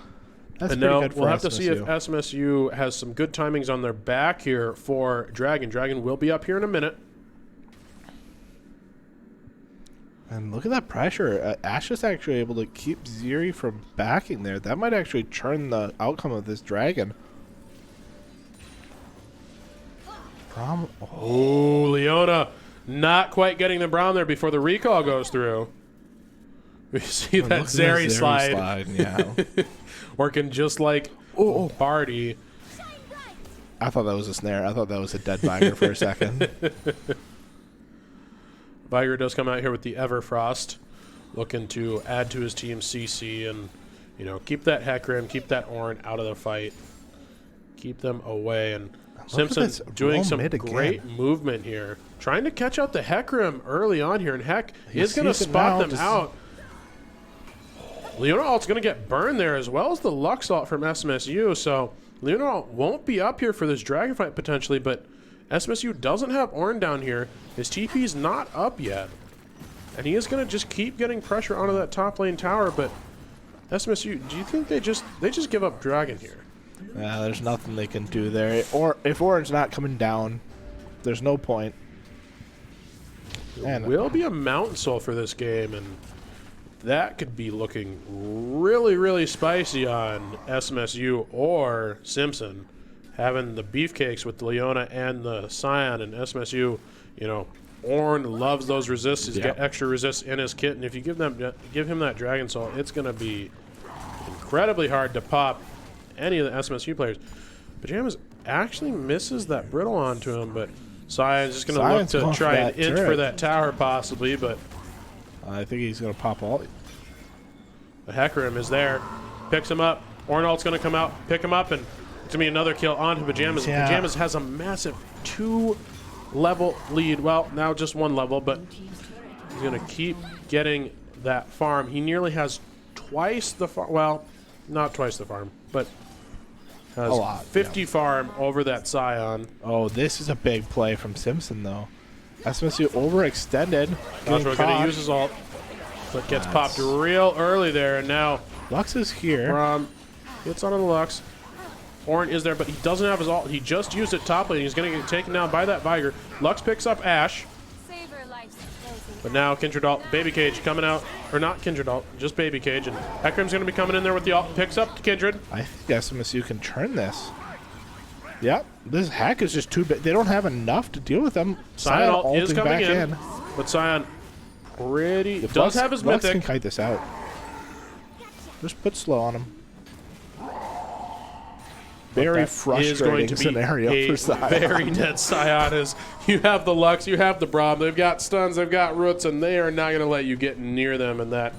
that's And pretty now good for we'll have to see if SMSU. SMSU has some good timings on their back here for Dragon. Dragon will be up here in a minute. And look at that pressure. Ash is actually able to keep Ziri from backing there. That might actually turn the outcome of this dragon. Oh, Leona not quite getting the Brown there before the recall goes through. We see that Look at Zeri that slide. Yeah. Working just like Barty. I thought that was a snare. I thought that was a dead Viger for a second. Viger does come out here with the Everfrost, looking to add to his team CC and, you know, keep that Hecarim, keep that Orin out of the fight, keep them away. And Simpson this doing roll some mid again. great movement here, trying to catch out the Hecarim early on here, and Heck He is going to sees it spot now, them just- out. Leona ult's going to get burned there, as well as the Lux ult from SMSU, so Leona ult won't be up here for this dragon fight potentially, but SMSU doesn't have Orin down here. His TP's not up yet. And he is going to just keep getting pressure onto that top lane tower, but SMSU, do you think they just give up Dragon here? There's nothing they can do there. Or if Orin's not coming down, there's no point. It will be a Mountain Soul for this game, and that could be looking really, really spicy on SMSU or Simpson. Having the beefcakes with the Leona and the Scion, and SMSU, you know, Ornn loves those resists. He's got extra resists in his kit, and if you give him that Dragon Soul, it's going to be incredibly hard to pop any of the SMSU players. Pajamas actually misses that Brittle onto him, but Scion's just going to look to try and inch for that tower possibly, but I think he's going to pop all. the Hecarim is there, picks him up. Ornald's going to come out, pick him up, and it's going to be another kill onto Pajamas. Yeah. Pajamas has a massive 2-level lead. Well, now just 1 level, but he's going to keep getting that farm. He nearly has twice the farm. Well, not twice the farm, but has A lot, 50 farm over that Scion. Oh, this is a big play from Simpson, though. SMSU overextended. Joshua going to use his ult, but gets popped real early there, and now Lux is here. gets onto the Lux. Ornn is there, but he doesn't have his ult. He just used it top lane. He's going to get taken down by that Viger. Lux picks up Ashe, Savor life's closing. but now Kindred ult, Baby Cage coming out, or not Kindred ult, just Baby Cage, and Hecarim's going to be coming in there with the ult, picks up Kindred. I think SMSU can turn this. Yep, this hack is just too big. They don't have enough to deal with them. Scion ult is ulting coming back in, but Scion If does Lux- have his Lux mythic. can kite this out. Just put slow on him. Very That is going frustrating to be scenario a for Scion. very dead Scion. Is you have the Lux, you have the Braum, they've got stuns, they've got roots, and they are not going to let you get near them. And that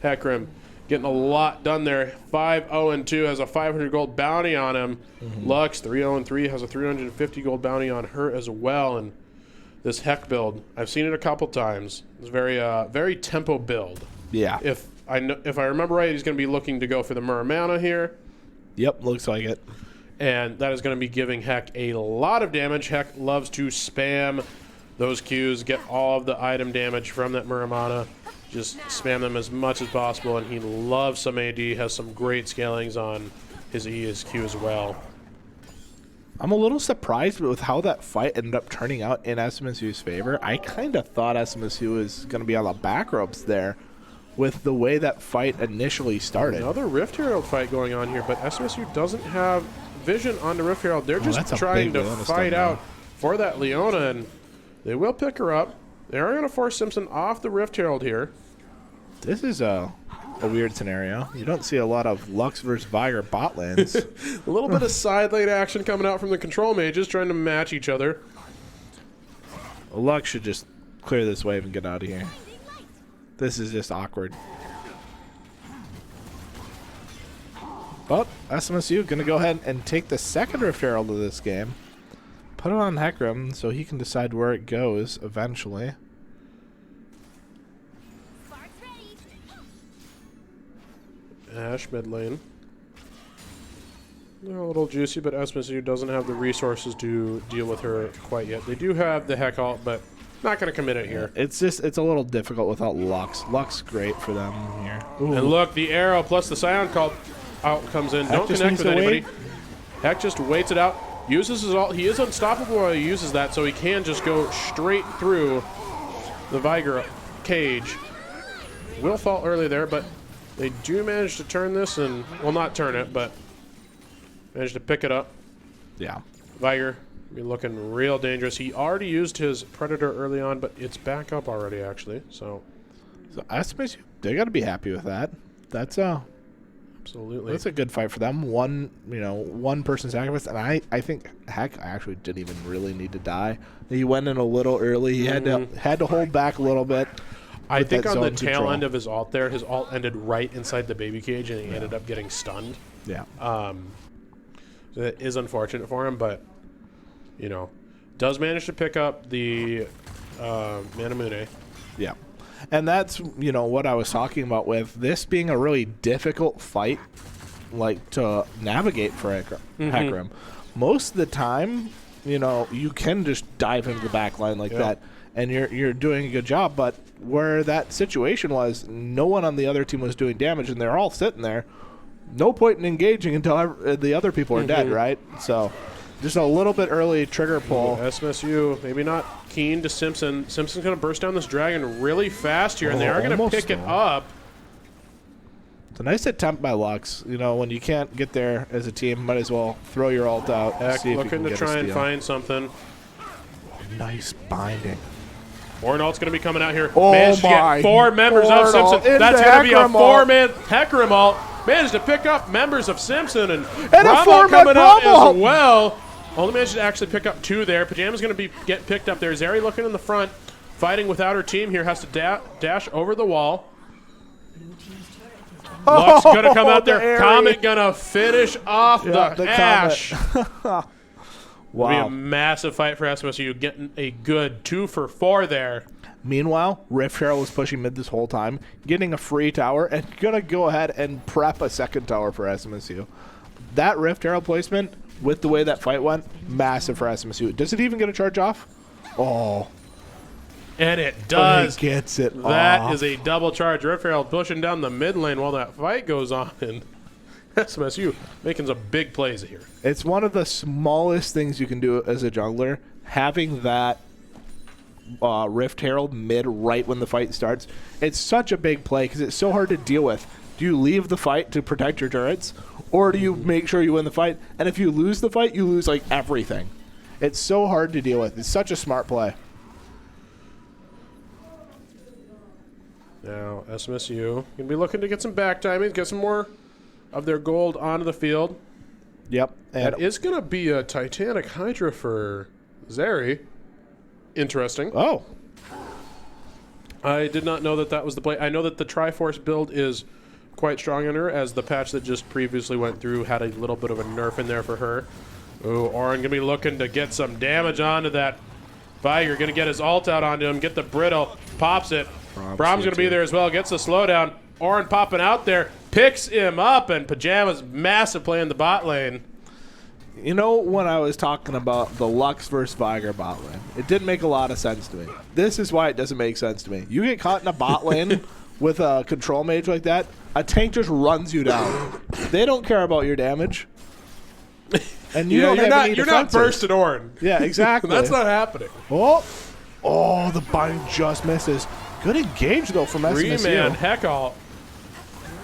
Hecarim getting a lot done there. 5-0-2 has a 500 gold bounty on him. Lux 3-0-3 has a 350 gold bounty on her as well. And this Heck build, I've seen it a couple times. It's very tempo build. Yeah. If I remember right, he's going to be looking to go for the Muramana here. Yep, looks like it. And that is going to be giving Heck a lot of damage. Heck loves to spam those Qs, get all of the item damage from that Muramana. Just spam them as much as possible, and he loves some AD, has some great scalings on his E, his Q as well. I'm a little surprised with how that fight ended up turning out in SMSU's favor. I kind of thought SMSU was going to be on the back ropes there with the way that fight initially started. Another Rift Herald fight going on here, but SMSU doesn't have vision on the Rift Herald. They're just that's a trying big to Leona fight stun, out though. for that Leona, and they will pick her up. They are going to force Simpson off the Rift Herald here. This is a a weird scenario. You don't see a lot of Lux versus Viger bot lanes. A little bit of side lane action coming out from the control mages trying to match each other. Lux should just clear this wave and get out of here. This is just awkward. But SMSU going to go ahead and take the second Rift Herald of this game. Put it on Hecarim so he can decide where it goes eventually. Spark's ready. Ashe mid lane. They're a little juicy, but SMSU doesn't have the resources to deal with her quite yet. They do have the Heck Ult, but not going to commit it here. It's a little difficult without Lux. Lux great for them here. Ooh. And look, the arrow plus the Scion call out comes in. Heck Don't just connect needs with to anybody. wait. Heck just waits it out. Uses his ult. He is unstoppable while he uses that, so he can just go straight through the Viger cage. Will fall early there, but they do manage to turn this and, well, not turn it, but manage to pick it up. Yeah. Viger be looking real dangerous. He already used his Predator early on, but it's back up already, actually. So SMSU, they got to be happy with that. That's absolutely. That's a good fight for them. One person sacrifice, and I think Heck actually didn't even really need to die. He went in a little early. He had to hold back a little bit. I think on the zone tail control. end of his ult there, his ult ended right inside the baby cage, and he ended up getting stunned. Yeah. It is unfortunate for him, but does manage to pick up the Manamune. Yeah. And that's, what I was talking about with this being a really difficult fight, like, to navigate for Hecarim. Most of the time, you can just dive into the back line like that, and you're doing a good job. But where that situation was, no one on the other team was doing damage, and they're all sitting there. No point in engaging until the other people are dead, right? So just a little bit early trigger pull. SMSU maybe not keen to Simpson. Simpson's going to burst down this dragon really fast here, and they are going to pick it up. It's a nice attempt by Lux. When you can't get there as a team, might as well throw your ult out. Heck, See if you looking can to get try a and steal. find something. Nice binding. More ult's going to be coming out here. Oh Managed to my. get 4 members of Portal Simpson. into That's going to be a Hecarim ult. 4-man Hecarim ult. Managed to pick up members of Simpson, and a Bravo 4-man coming out Bravo. as well. Only managed to actually pick up 2 there. Pajama's going to get picked up there. Zeri looking in the front, fighting without her team here. Has to dash over the wall. Lux going to come out there. Comet going to finish off the Ashe. Wow. Be a massive fight for SMSU, getting a good 2 for 4 there. Meanwhile, Rift Herald was pushing mid this whole time, getting a free tower, and going to go ahead and prep a second tower for SMSU. That Rift Herald placement, with the way that fight went, massive for SMSU. Does it even get a charge off? Oh. And it does. He gets it That off. is a double charge. Rift Herald pushing down the mid lane while that fight goes on. And SMSU making some big plays here. It's one of the smallest things you can do as a jungler. Having that Rift Herald mid right when the fight starts, it's such a big play because it's so hard to deal with. Do you leave the fight to protect your turrets, or do you make sure you win the fight? And if you lose the fight, you lose like everything. It's so hard to deal with. It's such a smart play. Now SMSU going to be looking to get some back timing, get some more of their gold onto the field. Yep. And That is going to be a Titanic Hydra for Zeri. Interesting. oh, I did not know that that was the play. I know that the Triforce build is quite strong in her, as the patch that just previously went through had a little bit of a nerf in there for her. Ooh, Orin going to be looking to get some damage onto that Viger. Going to get his ult out onto him, get the brittle, pops it. Brahm's going to be there as well, gets the slowdown. Orin popping out there, picks him up, and Pajama's massive play in the bot lane. when I was talking about the Lux versus Viger bot lane, it didn't make a lot of sense to me. This is why it doesn't make sense to me. You get caught in a bot lane with a control mage like that, a tank just runs you down. They don't care about your damage. And you don't have any you're not defenses. bursted Orin. Yeah, exactly. That's not happening. Oh, the bind just misses. Good engage, though, from SMSU. 3-man Heck ult.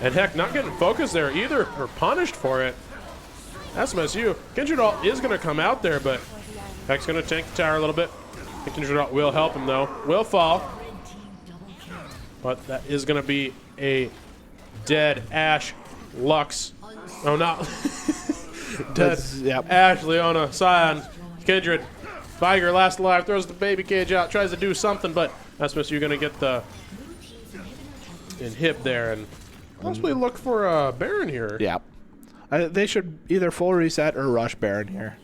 And Heck not getting focused there either, or punished for it. SMSU. Kindred ult is going to come out there, but Heck's going to tank the tower a little bit. I think Kindred ult will help him, though. Will fall. But that is going to be a dead. Ash, Lux. Oh, not dead. Yep. Ash, Leona, Scion, Kindred. Viger, last alive, throws the baby cage out, tries to do something, but SMSU going to get the inhib there and possibly look for a Baron here. Yeah. They should either full reset or rush Baron here.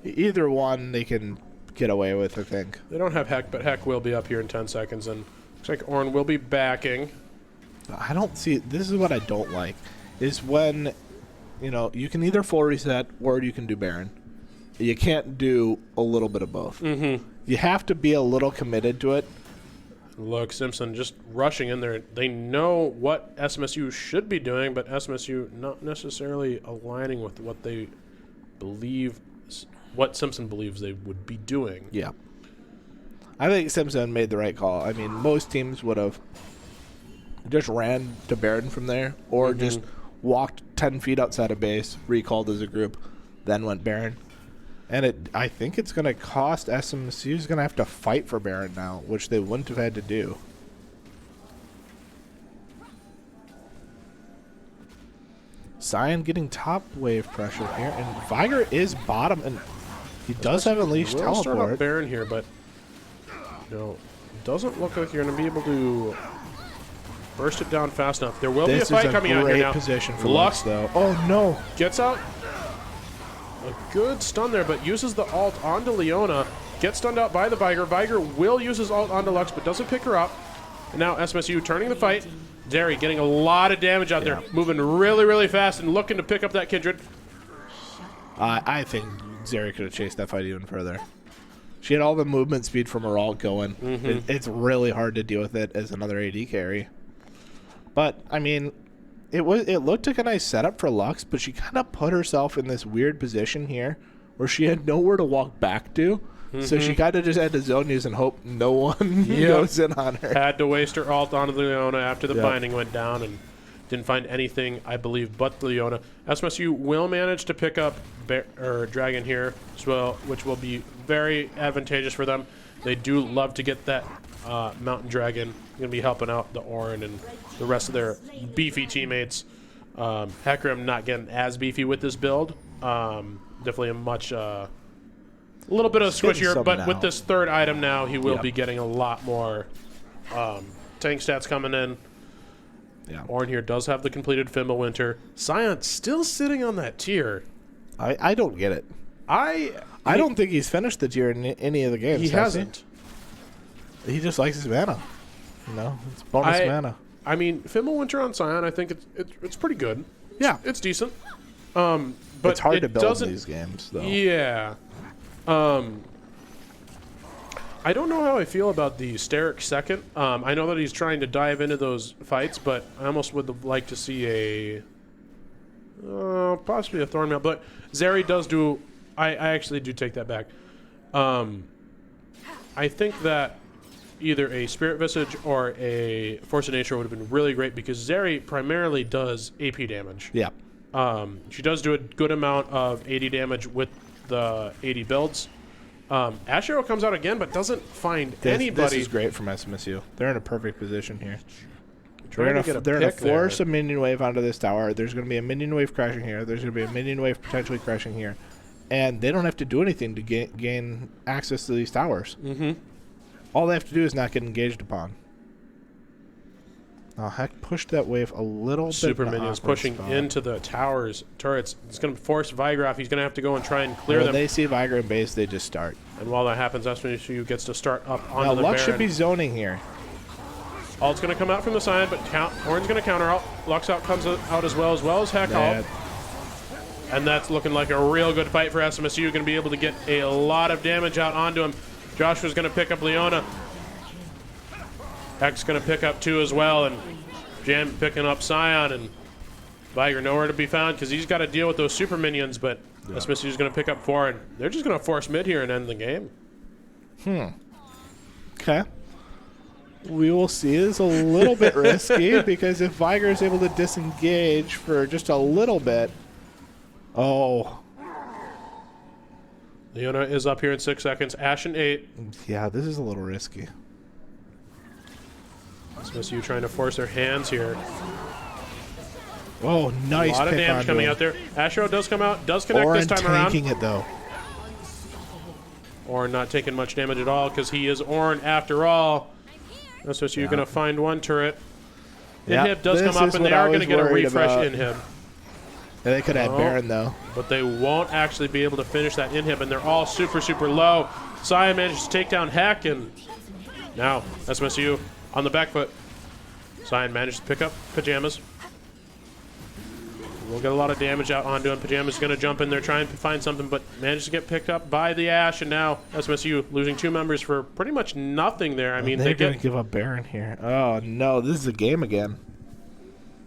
Either one they can get away with, I think. They don't have Heck, but Heck will be up here in 10 seconds, and looks like Ornn will be backing. I don't see... This is what I don't like, is when, you know, you can either full reset or you can do Baron. You can't do a little bit of both. Mm-hmm. You have to be a little committed to it. Look, Simpson just rushing in there. They know what SMSU should be doing, but SMSU not necessarily aligning with what they believe, what Simpson believes they would be doing. Yeah. I think Simpson made the right call. I mean, most teams would have just ran to Baron from there or just walked 10 feet outside of base, recalled as a group, then went Baron. And I think it's going to cost SMSU is going to have to fight for Baron now, which they wouldn't have had to do. Scion getting top wave pressure here, and Viger is bottom, and he does have Unleashed We'll start up teleport. Baron here, but no, doesn't look like you're going to be able to burst it down fast enough. There will be a fight coming out here now. This is a great position for Lux Lux, though. Oh, no. gets out. A good stun there, but uses the ult onto Leona. Gets stunned out by the Viger. Viger will use his ult onto Lux, but doesn't pick her up. And now SMSU turning the fight. Derry getting a lot of damage out there. Moving really, really fast and looking to pick up that Kindred. I think Zeri could have chased that fight even further. She had all the movement speed from her ult going. It's really hard to deal with it as another AD carry. But, I mean... It looked like a nice setup for Lux, but she kind of put herself in this weird position here where she had nowhere to walk back to. So she kind of just had to zone use and hope no one goes in on her. Had to waste her ult onto Leona after the binding went down and didn't find anything, I believe, but Leona. SMSU will manage to pick up Dragon here as well, which will be very advantageous for them. They do love to get that Mountain Dragon. Going to be helping out the Ornn and the rest of their beefy teammates. Hecarim not getting as beefy with this build. Definitely a much, a little bit of squishier, but with this third item now, he will be getting a lot more tank stats coming in. Yeah. Ornn here does have the completed Fimbulwinter. Scion still sitting on that tier. I don't get it. I don't think he's finished the tier in any of the games. He hasn't. He just likes his mana. You know, it's bonus mana. I mean, Fimbulwinter on Scion, I think it's pretty good. Yeah. It's decent. But it's hard to build doesn't, in these games, though. Yeah. I don't know how I feel about the Steric second. I know that he's trying to dive into those fights, but I almost would like to see a... possibly a Thornmail, but Zeri does do... I actually do take that back. I think that either a Spirit Visage or a Force of Nature would have been really great because Zeri primarily does AP damage. Yeah. She does do a good amount of AD damage with the AD builds. Ash Arrow comes out again, but doesn't find anybody. This is great from SMSU. They're in a perfect position here. They're going to force a minion wave onto this tower. There's going to be a minion wave crashing here. There's going to be a minion wave potentially crashing here. And they don't have to do anything to gain access to these towers. All they have to do is not get engaged upon. Oh, Heck pushed that wave a little bit. Super minions pushing into the towers, turrets. It's going to force Viger off. He's going to have to go and try and clear them. When they see Viger in base, they just start. And while that happens, SMSU gets to start up onto now, the Lux Baron. should be zoning here. Ult's going to come out from the side, but Ornn's going to counter ult. Lux out comes out as well as Heck ult. And that's looking like a real good fight for SMSU. Going to be able to get a lot of damage out onto him. Joshua's going to pick up Leona. Heck's going to pick up 2 as well, and Jam picking up Scion, and Viger nowhere to be found because he's got to deal with those super minions, but SMSU's going to pick up 4, and they're just going to force mid here and end the game. Okay. We will see. It's a little bit risky because if Viger is able to disengage for just a little bit... Oh. Leona is up here in 6 seconds. Ash in 8. Yeah, this is a little risky. SMSU trying to force their hands here. Oh, nice A lot of pick damage onto coming him. out there. Ashro does come out, does connect Orin this time around. tanking it, though. Orin not taking much damage at all because he is Orin after all. So you're going to find one turret. Inhib does this come up, is and what they I are going was to get a worried refresh about. Inhib. Yeah, they could have Baron, though. But they won't actually be able to finish that Inhib, and they're all super, super low. Sion manages to take down Heck, and now SMSU on the back foot. Sion manages to pick up Pajamas. We'll get a lot of damage out onto him. Pajamas going to jump in there, trying to find something, but manages to get picked up by the Ash, and now SMSU losing 2 members for pretty much nothing there. I mean, They're they going to get give up Baron here. Oh, no. This is a game again.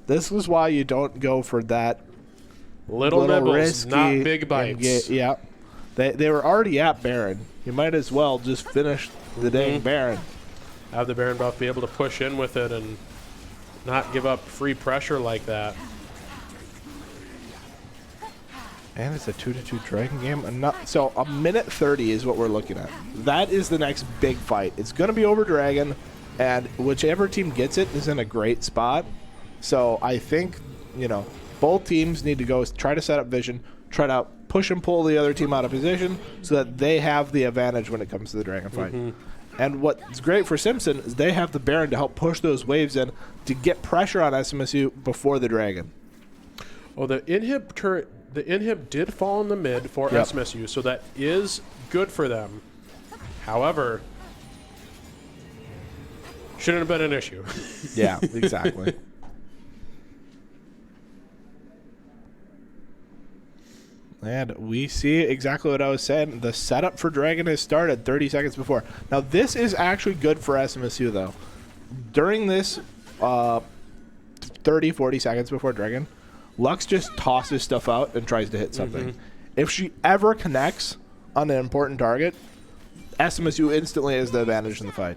This is why you don't go for that little nibbles, risky not big bites. Yeah. They were already at Baron. You might as well just finish the dang Baron. Have the Baron buff be able to push in with it and not give up free pressure like that. And it's a 2-2 Dragon game. So a minute 30 is what we're looking at. That is the next big fight. It's going to be over Dragon, and whichever team gets it is in a great spot. So I think, both teams need to go try to set up vision, try to push and pull the other team out of position so that they have the advantage when it comes to the Dragon fight. And what's great for Simpson is they have the Baron to help push those waves in to get pressure on SMSU before the Dragon. Oh, the Inhib turret. The Inhib did fall in the mid for SMSU, so that is good for them. However, shouldn't have been an issue. Yeah, exactly. And we see exactly what I was saying. The setup for Dragon has started 30 seconds before. Now, this is actually good for SMSU, though. During this 30, 40 seconds before Dragon, Lux just tosses stuff out and tries to hit something. If she ever connects on an important target, SMSU instantly has the advantage in the fight.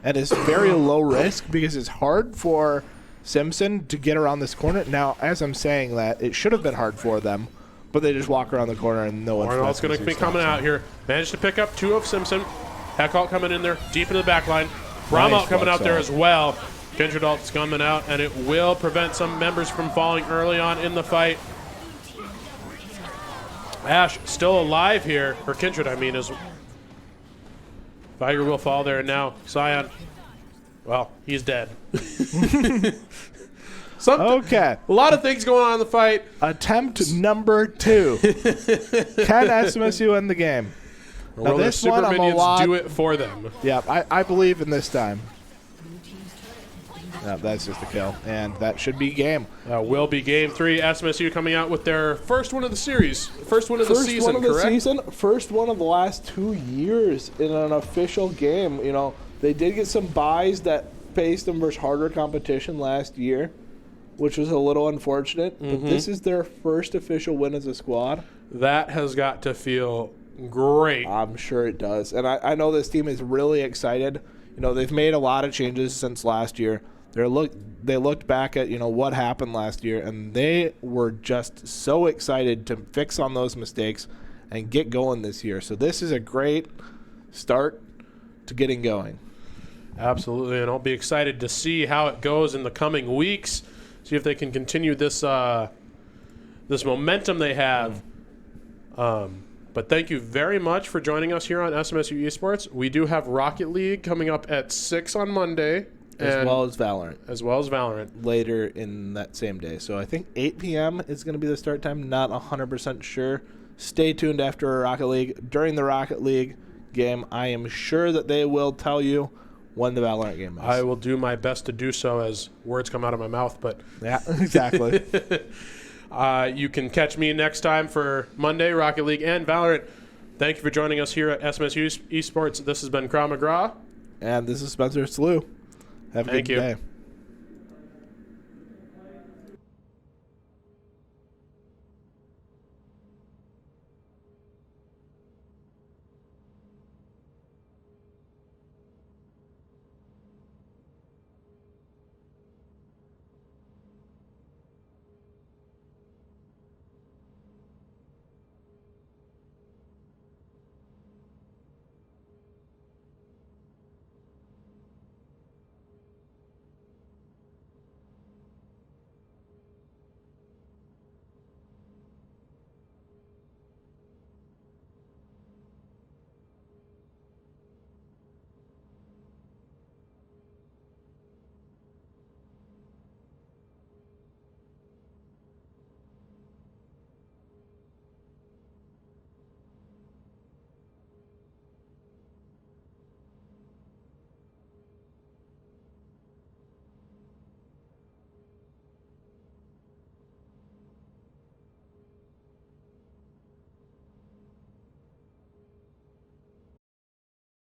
And it's very low risk because it's hard for Simpson to get around this corner. Now, as I'm saying that, it should have been hard for them, but they just walk around the corner and no one. Arnold's going to be coming out here. Managed to pick up 2 of Simpson. Heckalt coming in there, deep into the back line. Bramalt coming out there as well. Kindredalt's coming out, and it will prevent some members from falling early on in the fight. Ash still alive here, or Kindred, I mean, is. Viger will fall there, and now Sion, well, he's dead. Okay. A lot of things going on in the fight. Attempt number 2. Can SMSU end the game? Will their super minions do it for them? Yeah, I believe in this time. No, that's just a kill, and that should be game. Will be game 3. SMSU coming out with their first one of the series. First one of the season, correct? First one of the last 2 years in an official game. They did get some buys that faced them versus harder competition last year, which was a little unfortunate. But this is their first official win as a squad. That has got to feel great. I'm sure it does. And I know this team is really excited. They've made a lot of changes since last year. They looked back at what happened last year, and they were just so excited to fix on those mistakes and get going this year. So this is a great start to getting going. Absolutely, and I'll be excited to see how it goes in the coming weeks. See if they can continue this this momentum they have. But thank you very much for joining us here on SMSU Esports. We do have Rocket League coming up at 6 on Monday. As well as Valorant. As well as Valorant. Later in that same day. So I think 8 p.m. is going to be the start time. Not 100% sure. Stay tuned after Rocket League. During the Rocket League game, I am sure that they will tell you when the Valorant game is. I will do my best to do so as words come out of my mouth. But yeah, exactly. You can catch me next time for Monday, Rocket League, and Valorant. Thank you for joining us here at SMSU Esports. This has been Crow McGraw. And this is Spencer Slew. Have a good day.